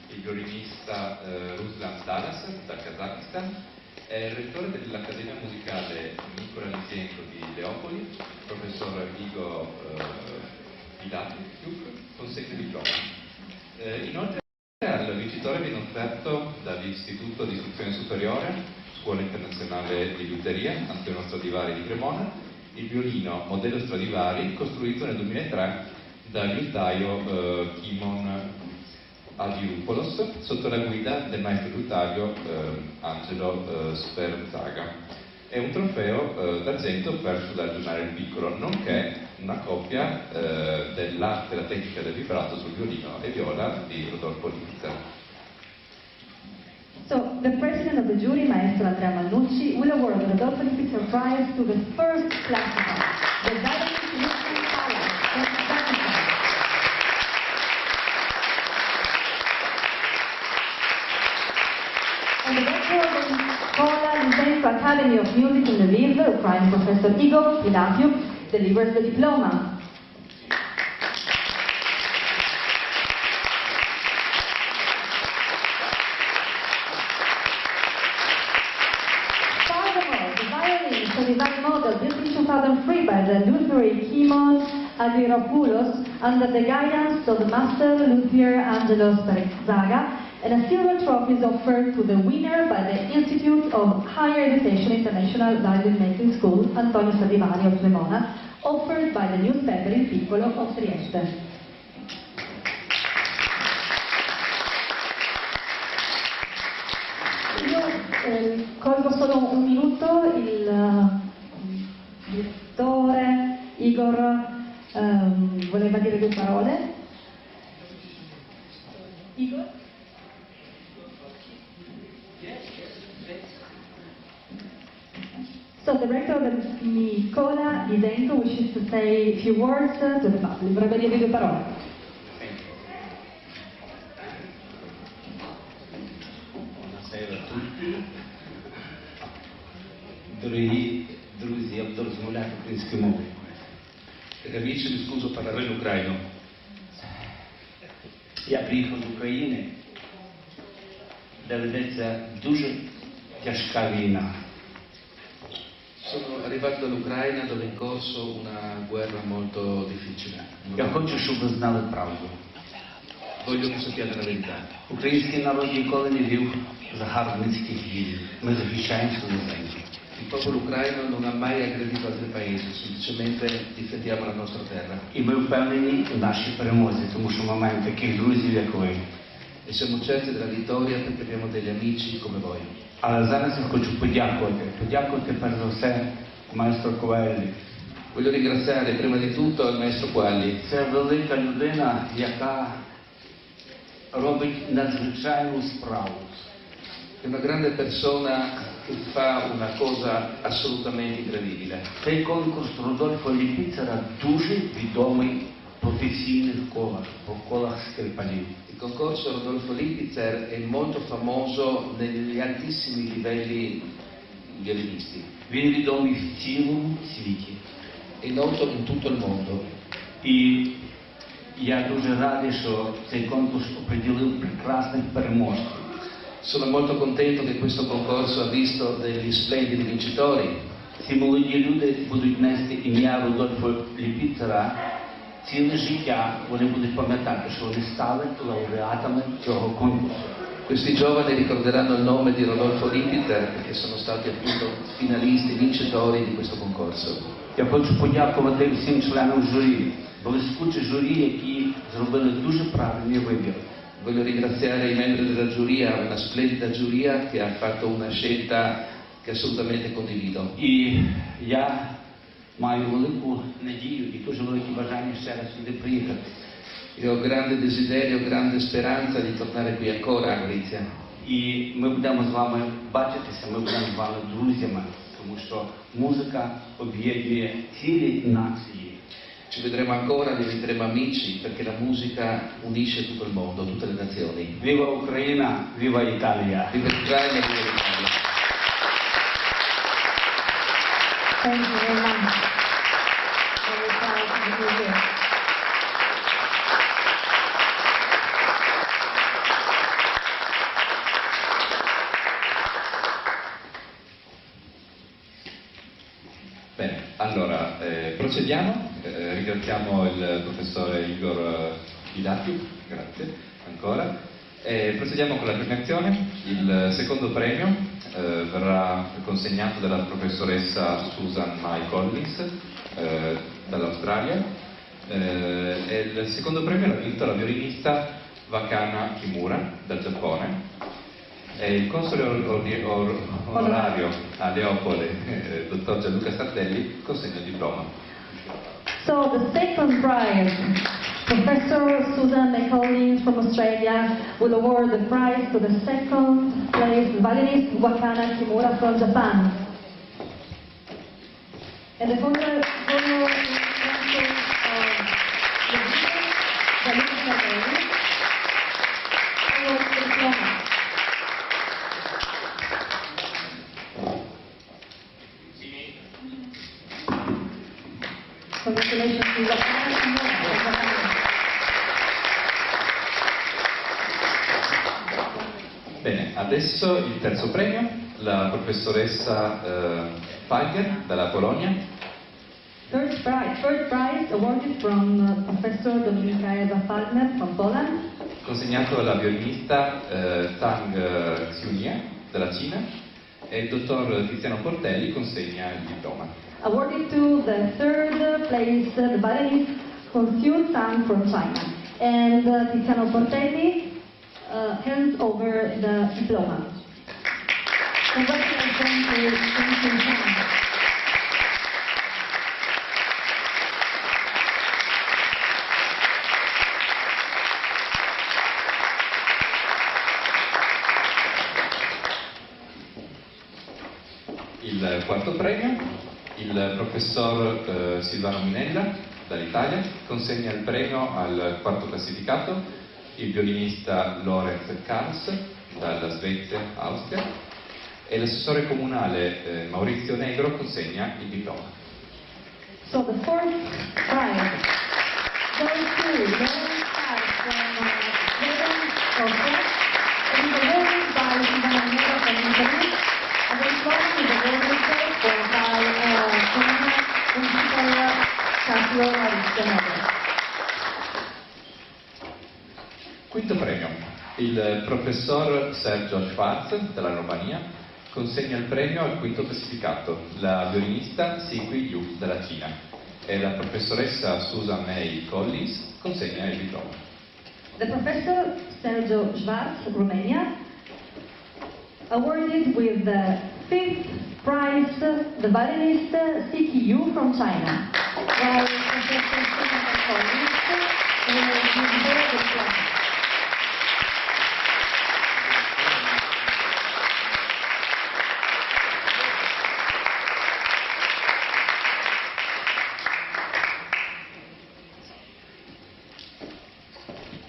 il violinista Ruslan Talas dal Kazakistan. È il rettore dell'Accademia Musicale Nicola Lisienko di Leopoli, professor Igor Vilatniuk, consegna il diploma. Inoltre al vincitore viene offerto dall'Istituto di Istruzione Superiore, Scuola Internazionale di Liuteria, Antonio Stradivari di Cremona, il violino modello Stradivari costruito nel 2003 dal liutaio Kimon Agiropoulos sotto la guida del maestro liutaio Angelo Sferzaga. e un trofeo d'argento perso dal Giornale Il Piccolo, nonché una copia dell'arte e la tecnica del vibrato sul violino e viola di Rodolfo Lipitzer. So, the president of the jury, Maestro Andrea Mannucci, will award the Rodolfo Lipitzer Prize to the first classifier, the violinist Lucas Sala, from Kazakhstan. And the director of the Scuola Lysenko Academy of Music in Lviv, Ukraine, Professor Igor Pilatyuk, delivers the diploma. Furthermore, the violin for design model built in 2003 by the luthier Kimon Agiropoulos under the guidance of the master luthier Angelos Zaga, and a silver trophy is offered to the winner by the Institute of Higher Education International Violin Making School, Antonio Stradivari of Cremona, offered by the newspaper Il Piccolo of Trieste. Io colgo solo un minuto, il direttore Igor voleva dire due parole. Igor? So the director of the Nicola Lysenko wishes to say a few words to the public. Vorrebbe dire due parole. Buonasera a tutti. Дорогі друзі, я буду розмовляти українською мовою. Amici, mi scuso, parlerò in ucraino. Я приїхав з України, де ведеться дуже тяжка війна. Sono arrivato dall'Ucraina dove è in corso una guerra molto difficile. Я хочу, щоб ви знали правду. Voglio che sappiate la verità. Український народ ніколи не вів загарбницьких війн. Ми захищаємо свою землю. Il popolo ucraino non ha mai aggredito altri paesi, semplicemente difendiamo la nostra terra. І ми впевнені в нашій перемозі, тому що ми маємо таких друзів, як ви. E siamo certi della vittoria perché abbiamo degli amici come voi. Але зараз я хочу подякувати перш за все майстру Ковеллі. Voglio ringraziare prima di tutto il maestro Qualli. Це велика людина, яка робить надзвичайну справу. È una grande persona che fa una cosa assolutamente incredibile. Цей конкурс Родольфо Ліпіцера дуже відомий в професійних колах, по колах скрипалів. Il concorso Rodolfo Lipitzer è molto famoso negli altissimi livelli violinisti. Він відомий в цілому світі. È noto in tutto il mondo. І я дуже радий, що цей конкурс оприділив прекрасних переможців. Sono molto contento che questo concorso ha visto degli splendidi vincitori. Ці молоді люди будуть нести ім'я Родольфо Ліпіцера ціле життя. Вони будуть пам'ятати, що вони стали лауреатами цього конкурсу. Questi giovani ricorderanno il nome di Rodolfo Lipitzer perché sono stati appunto finalisti, vincitori di questo concorso. Я хочу подякувати всім членам журі, блискуче журі, які зробили дуже правильний вибір. Voglio ringraziare i membri della giuria, una splendida giuria che ha fatto una scelta che assolutamente condivido. І я маю велику надію і дуже велике бажання ще раз сюди приїхати. Io ho grande desiderio, grande speranza di tornare qui ancora a Gorizia. І ми будемо з вами бачитися, ми будемо з вами друзями, тому що музика об'єднує цілі нації. Ci vedremo ancora, diventeremo amici perché la musica unisce tutto il mondo, tutte le nazioni. Viva Україна, viva Італія! Viva l'Ucraina, viva l'Italia! Thank you very much. Very proud to be here. Bene, allora procediamo, ringraziamo il professore Igor Pilatyuk, grazie ancora, procediamo con la premiazione. Il secondo premio verrà consegnato dalla professoressa Susan Mai Collins dall'Australia e il secondo premio l'ha vinto la violinista Wakana Kimura dal Giappone. e il console onorario a Leopole, dottor Gianluca Sardelli, consegna il diploma. So the second prize, Professor Susan McCollins from Australia will award the prize to the second place violinist Wakana Kimura from Japan. And the Gianluca Sardelli awards the diploma. Congratulations to Wakana Kimura from Japan. Bene, adesso il terzo premio, la professoressa Fagger dalla Polonia. Third prize awarded from Professor Dominika Eva Falkner from Poland. Consegnato alla violinista Tang Xiunia dalla Cina e il dottor Tiziano Portelli consegna il diploma. Awarded to the third place, the violinist Xiu Tang from China. And Tiziano Portelli hands over the diploma. Congratulations to Xiu Tang. Il quarto premio, il professor Silvano Minella dall'Italia consegna il premio al quarto classificato, il violinista Lorenz Karls dalla Svezia, Austria, e l'assessore comunale Maurizio Negro consegna il diploma. So the fourth prize goes to Lorenz Karls from Sweden, Austria, and is awarded by Silvano Minella from Italy. And the diploma is awarded by Principal Chancellor Maurizio Negro. Quinto premio, il professor Sergio Schwarz dalla Romania consegna il premio al quinto classificato, la violinista Siqui Yu dalla Cina, e la professoressa Susan May Collins consegna il diploma. The Professor Sergio Schwarz, Romania, awarded with the fifth prize the violinist Siqui Yu from China, while Professor Susan May Collins will give her the diploma.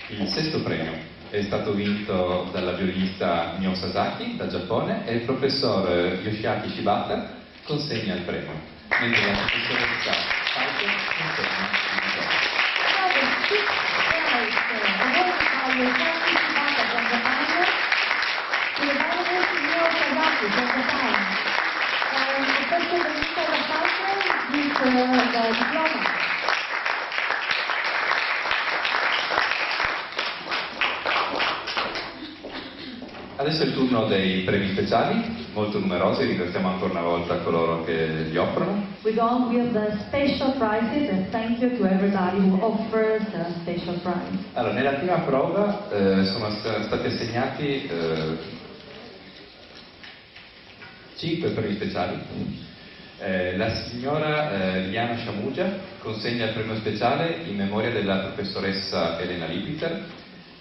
Il sesto premio è stato vinto dalla violinista Mio Sasaki dal Giappone e il professor Yoshiaki Shibata consegna il premio, mentre la professoressa Fagger consegna il diploma. Now the sixth prize awarded by Yoshiaki Shibata from Japan to the violinist Mio Sasaki from Japan. And Professor Dominika Eva Falkner gives the diploma. Adesso è il turno dei premi speciali, molto numerosi, ringraziamo ancora una volta coloro che li offrono. We go on with the special prizes and thank you to everybody who offers the special prize. Allora, nella prima prova sono stati assegnati 5 premi speciali. La signora Liana Shamuja consegna il premio speciale in memoria della professoressa Elena Lipiter,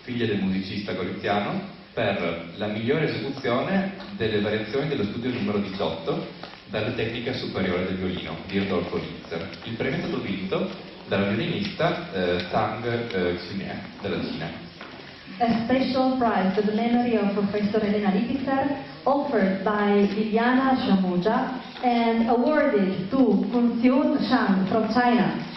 figlia del musicista goriziano, per la migliore esecuzione delle variazioni dello studio numero 18 dalla tecnica superiore del violino di Rodolfo Litzer. Il premio è stato vinto dalla violinista Tang Xiunia della Cina. A special prize to the memory of Professor Elena Lipiter, offered by Liliana Shamuja and awarded to Kunxiun Shang from China.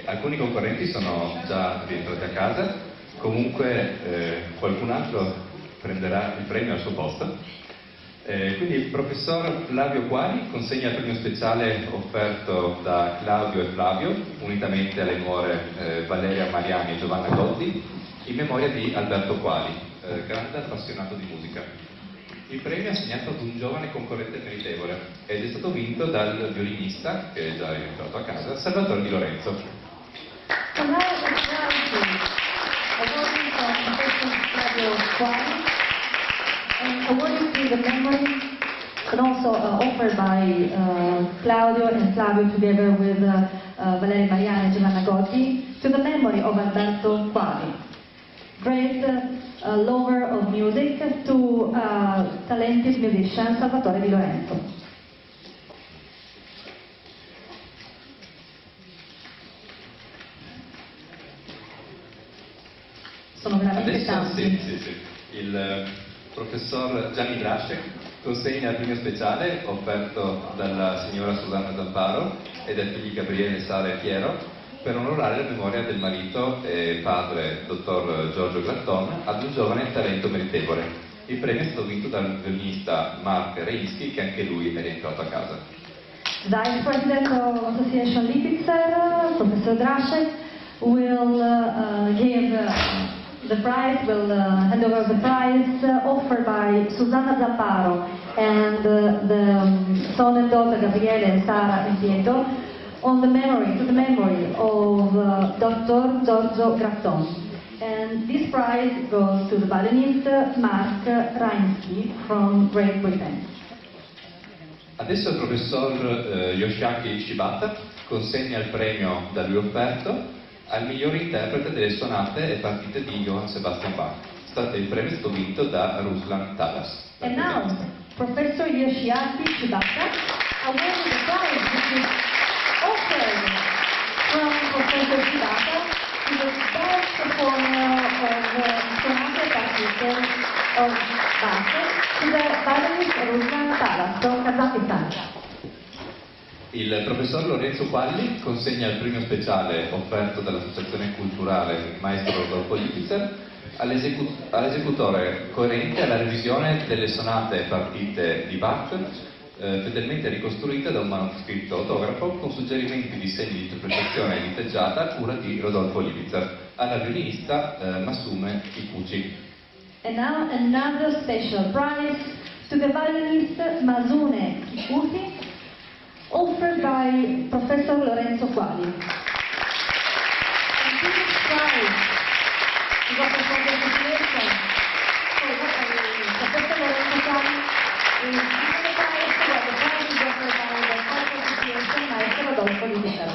Alcuni concorrenti sono già rientrati a casa, comunque qualcun altro prenderà il premio al suo posto. Quindi il professor Flavio Quali consegna il premio speciale offerto da Claudio e Flavio, unitamente alle nuore Valeria Mariani e Giovanna Gotti, in memoria di Alberto Quali, grande appassionato di musica. Il premio è assegnato ad un giovane concorrente meritevole ed è stato vinto dal violinista, che è già rientrato a casa, Salvatore Di Lorenzo. So now it's awarding from Professor Flavio Quali, and awarding to the memory, and also offered by Claudio and Flavio together with Valeria Mariani and Giovanna Gotti, to the memory of Alberto Quali, great lover of music, to talented musician Salvatore Di Lorenzo. Sono veramente Adesso tanti. sì. Il professor Gianni Drasce consegna il premio speciale offerto dalla signora Susanna Zamparo e dai figli Gabriele, Sara e Piero per onorare la memoria del marito e padre, dottor Giorgio Gratton, ad un giovane talento meritevole. Il premio è stato vinto dal violinista Mark Reinsky, che anche lui è rientrato a casa. Vice President of Association Lipitzer, Professor Drasek, will give the prize, will hand over the prize offered by Susanna Zamparo and the son and daughter Gabriele, Sara and Pietro to the memory of Dr. Giorgio Gratton. And this prize goes to the violinist Mark Reinsky from Great Britain. Adesso il professor Yoshiaki Shibata consegna il premio da lui offerto al miglior interprete delle sonate e partite di Johann Sebastian Bach. Il premio è stato vinto da Ruslan Talas. And now, Professor Yoshiaki Shibata awarded the prize which is offered from Professor Shibata to the best performer of sonate e partite of Bach, to the violinist Ruslan Talas from Kazakhstan. Il professor Lorenzo Qualli consegna il premio speciale offerto dall'Associazione Culturale Maestro Rodolfo Lipitzer all'esecutore coerente alla revisione delle sonate e partite di Bach, fedelmente ricostruite da un manoscritto autografo con suggerimenti di segni di interpretazione diteggiata a cura di Rodolfo Lipitzer, alla violinista Masume Kikuchi. And now another special prize to the violinist Masune Kikuchi, offered by Professor Lorenzo Quali. And this prize is offered for the association. Professor Lorenzo Quali is given the prize for the prize is offered by the Corpo Association Maestro Rodolfo Lipitzer.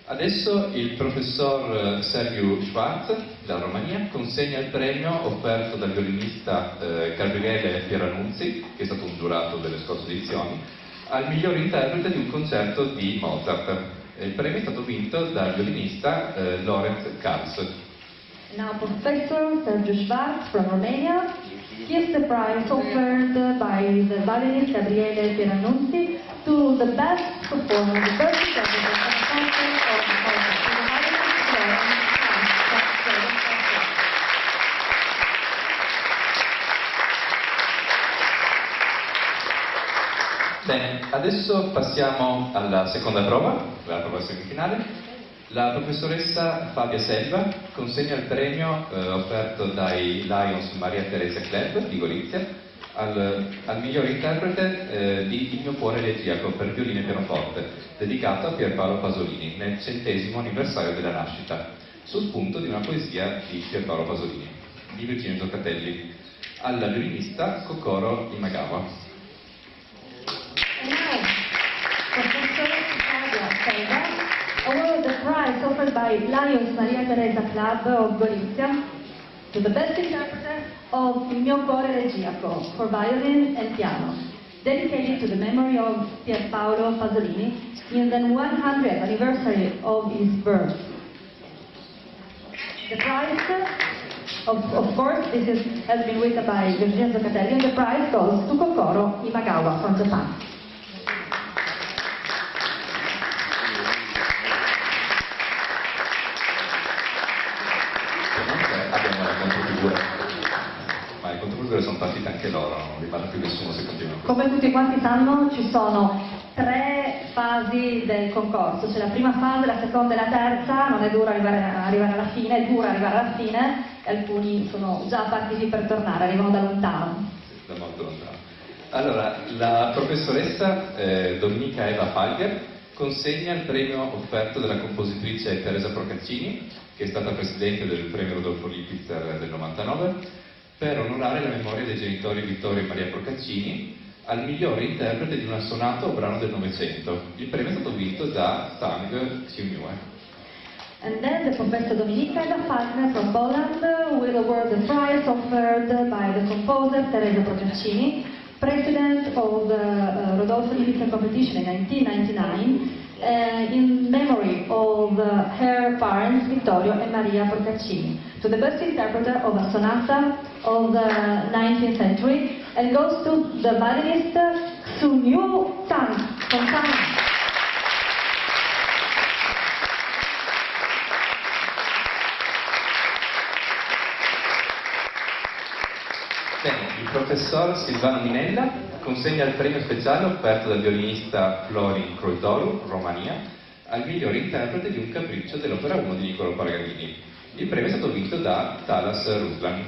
Adesso il professor Sergiu Schwarz, dalla Romania, consegna il premio offerto dal violinista Gabriele Pieranunzi, che è stato un giurato delle scorse edizioni, al miglior interprete di un concerto di Mozart. Il premio è stato vinto dal violinista Lorenz Karls. Now Professor Sergiu Schwarz from Romania gives the prize offered by the violinist Gabriele Pieranunzi to the best performer, the best interpreter of a concert of Mozart, to the violinist Lorenz Karls. Bene, adesso passiamo alla seconda prova, la prova semifinale. La professoressa Fabia Selva consegna il premio offerto dai Lions Maria Teresa Club di Gorizia al miglior interprete di Il mio cuore elegiaco per violino e pianoforte, dedicato a Pierpaolo Pasolini nel 100° anniversario della nascita, sul spunto di una poesia di Pierpaolo Pasolini, di Virginio Zoccatelli, alla violinista Kokoro Imagawa. And now, Professor Fabia Selva awarded the prize offered by Lions Maria Teresa Club of Gorizia to the best interpreter of Il mio cuore elegiaco for violin and piano, dedicated to the memory of Pierpaolo Pasolini in the 100th anniversary of his birth. The prize, of course, has been written by Virginia Zoccatelli, and the prize goes to Kokoro Imagawa from Japan. Abbiamo la controfigura, ma le controfigure sono partite anche anche loro, non li parla più nessuno se continuano così. Come tutti quanti sanno, ci sono 3 fasi del concorso, c'è la prima fase, la seconda e la terza, non è duro arrivare alla fine, è duro arrivare alla fine, e alcuni sono già partiti per tornare, arrivano da lontano. Da molto lontano. Allora, la professoressa Dominica Eva Falger consegna il premio offerto dalla compositrice Teresa Procaccini, che è stata presidente del premio Rodolfo Lippitzer del 99, per onorare la memoria dei genitori Vittorio e Maria Procaccini al migliore interprete di una sonata o brano del Novecento. Il premio è stato vinto da Tang Xiunyue. And then the Professor Dominika Falkner from Poland will award the prize offered by the composer Teresa Procaccini, president of the Rodolfo Lippitzer competition in 1999, in memory of her parents Vittorio and Maria Procaccini, to the best interpreter of a sonata of the 19th century, and goes to the violinist Xunyu Tang from China. Bene, il professor Silvano Minella consegna il premio speciale offerto dal violinista Florin Croitoru, Romania, al miglior interprete di un capriccio dell'opera 1 di Niccolò Paganini. Il premio è stato vinto da Talas Ruslan.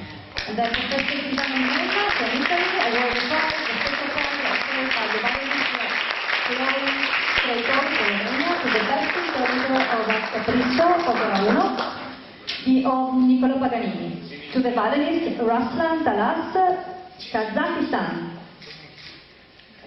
And then Professor Silvano Minella from Italy awarded the prize, the special prize offered by the violinist Florin Croitoru from Romania to the best interpreter of a capriccio, opera 1, of Niccolò Paganini, to the violinist Ruslan Talas, Kazakistan.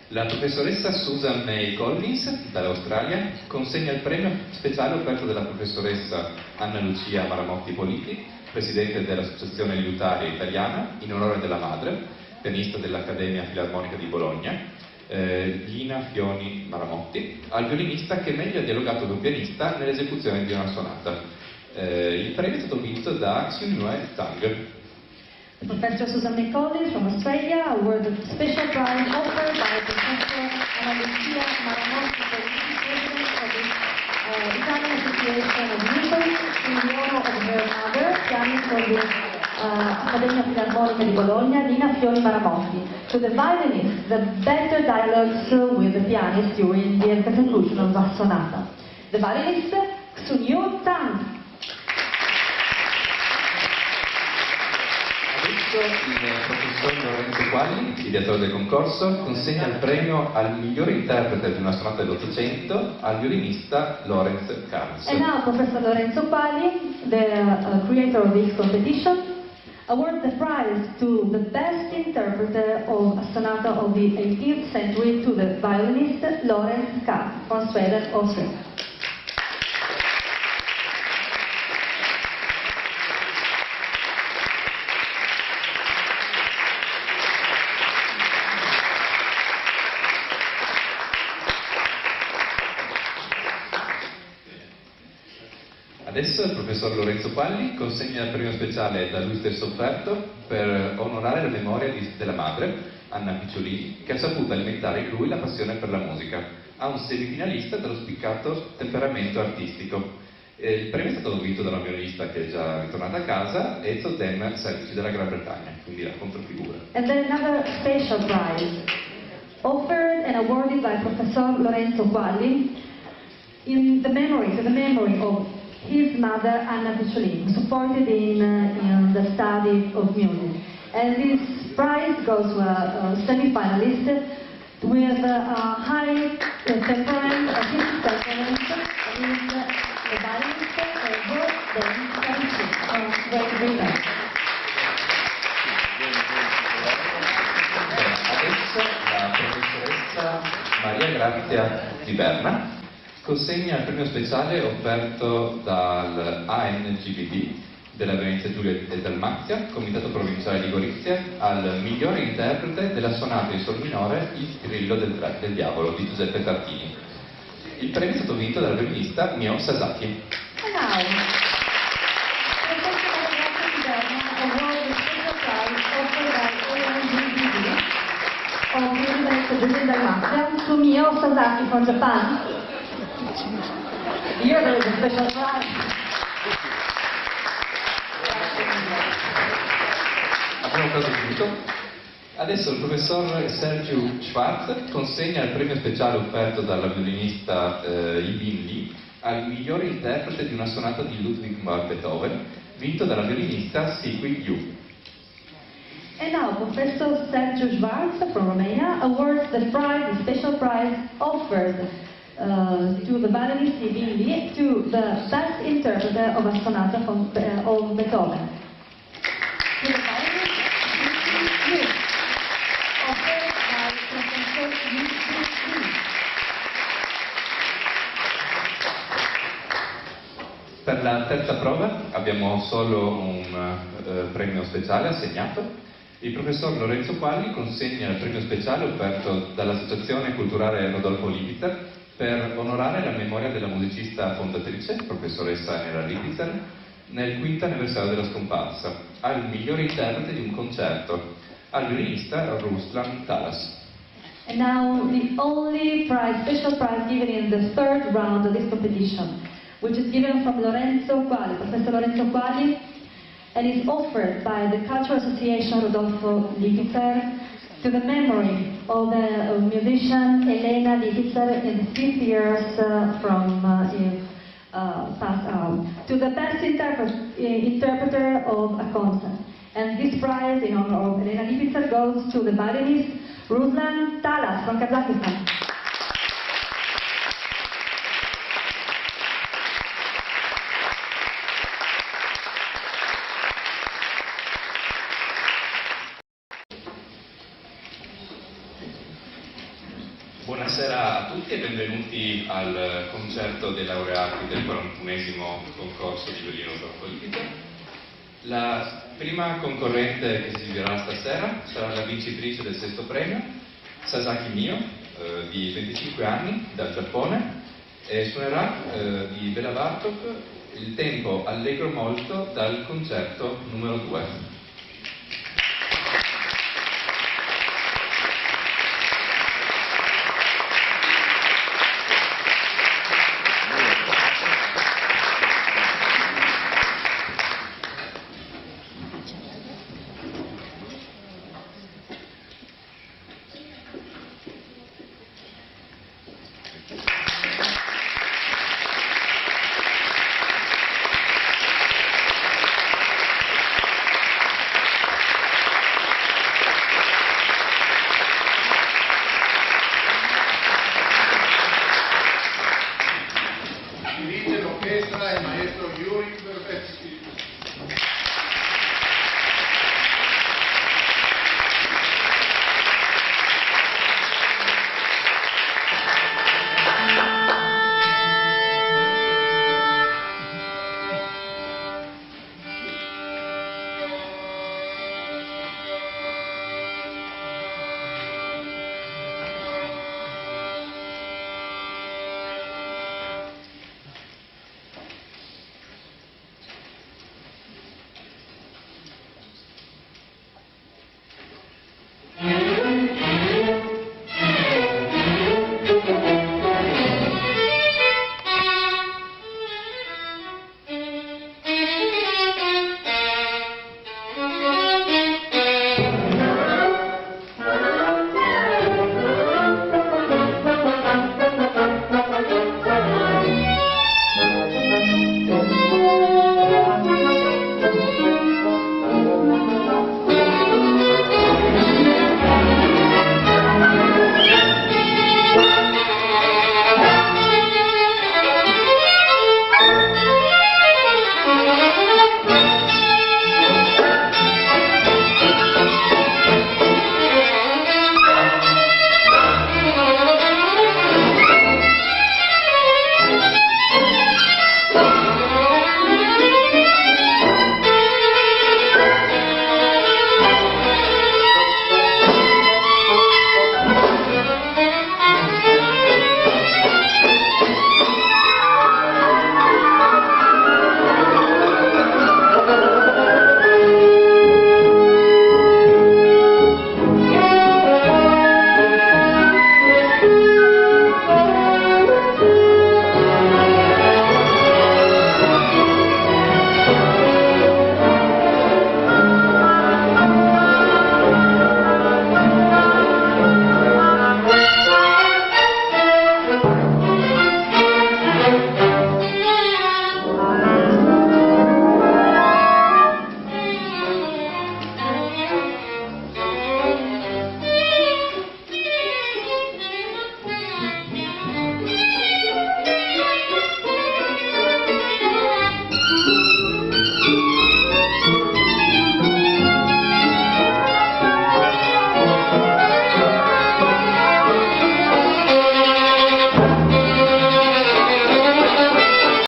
La professoressa Susan May Collins, dall'Australia, consegna il premio speciale offerto dalla professoressa Anna Lucia Maramotti Politi, presidente dell'Associazione Liutaria Italiana, in onore della madre, pianista dell'Accademia Filarmonica di Bologna, Lina Fioni Maramotti, al violinista che meglio ha dialogato con pianista nell'esecuzione di una sonata. Il premio è stato vinto da Xiunyue Tang. The Professor Susan May Collins from Australia awarded the special prize offered by Professor Anna Lucia Maramotti, president of the Italian Association of Musicians, in the honor of her mother, pianist of the Accademia Filarmonica di Bologna, Lina Fioni Maramotti, to the violinist, the better dialogues with the pianist during the execution of the sonata. The violinist Xunyu Tang. Il professor Lorenzo Qualli, ideatore del concorso, consegna il premio al migliore interprete di una sonata dell'Ottocento al violinista Lorenz Karls. And now Professor Lorenzo Qualli, the creator of this competition, awards the prize to the best interpreter of a sonata of the 18th century to the violinist Lorenz Karls from Sweden, Austria. Adesso il professor Lorenzo Qualli consegna il premio speciale da lui stesso offerto per onorare la memoria della madre, Anna Picciolini, che ha saputo alimentare in lui la passione per la musica. Ha un semifinalista dallo spiccato temperamento artistico. Il premio è stato vinto da una violinista che è già ritornata a casa, e Zotem Salici della Gran Bretagna, quindi la controfigura. And then another special prize, offered and awarded by Professor Lorenzo Qualli, in the memory of his mother Anna Picciolini, supported in the study of music. And this prize goes to a semi-finalist with a high temperament, artistic temperament, and is the violinist Wolfgang Carici from Great Britain. Adesso la professoressa Maria Grazia Di Berna consegna il premio speciale offerto dal ANGVD della Venezia Giulia e Dalmazia, Comitato Provinciale di Gorizia, al migliore interprete della sonata in sol minore Il Grillo del Diavolo di Giuseppe Tartini. Il premio è stato vinto dal violinista Mio Sasaki. And now, Professor Maria Grazia Di Berna awards the special prize offered by ANGVD of the Venezia Giulia e Dalmazia to Mio Sasaki from Japan. Here there is a special prize. Abbiamo quasi finito. Adesso il professor Sergio Schwarz consegna il premio speciale offerto dalla violinista Yibin Li al miglior interprete di una sonata di Ludwig van Beethoven, vinto dalla violinista Sigrid Yu. And now, Professor Sergio Schwarz from Romania awards the special prize offered to the violinist Yibin Li to the best interpreter of a sonata of Beethoven. To the violinist Sigrid Yu, offered by Professor Yibin Li. Per la terza prova abbiamo solo un premio speciale assegnato. Il professor Lorenzo Qualli consegna il premio speciale offerto dall'Associazione Culturale Rodolfo Lipitzer per onorare la memoria della musicista fondatrice, professoressa Nera Lipitzer, nel 5º anniversario della scomparsa, al miglior interprete di un concerto, al violinista Ruslan Talas. And now the only special prize given in the third round of this competition, which is given from Lorenzo Quali, Professor Lorenzo Quali, and is offered by the Cultural Association Rodolfo Lipitzer to the memory of the musician Elena Lipitzer in the 5th years passed out, to the best interpreter of a concert. And this prize in honor of Elena Lipitzer goes to the violinist Ruslan Talas from Kazakhstan. Buonasera a tutti e benvenuti al concerto dei laureati del 41esimo concorso di violino Rodolfo Lipitzer. La prima concorrente che si svilupperà stasera sarà la vincitrice del 6º premio, Sasaki Mio, di 25 anni, dal Giappone, e suonerà di Bela Bartok il tempo allegro molto dal concerto numero 2. Dirige l'orchestra il maestro Yuri Verbetsky.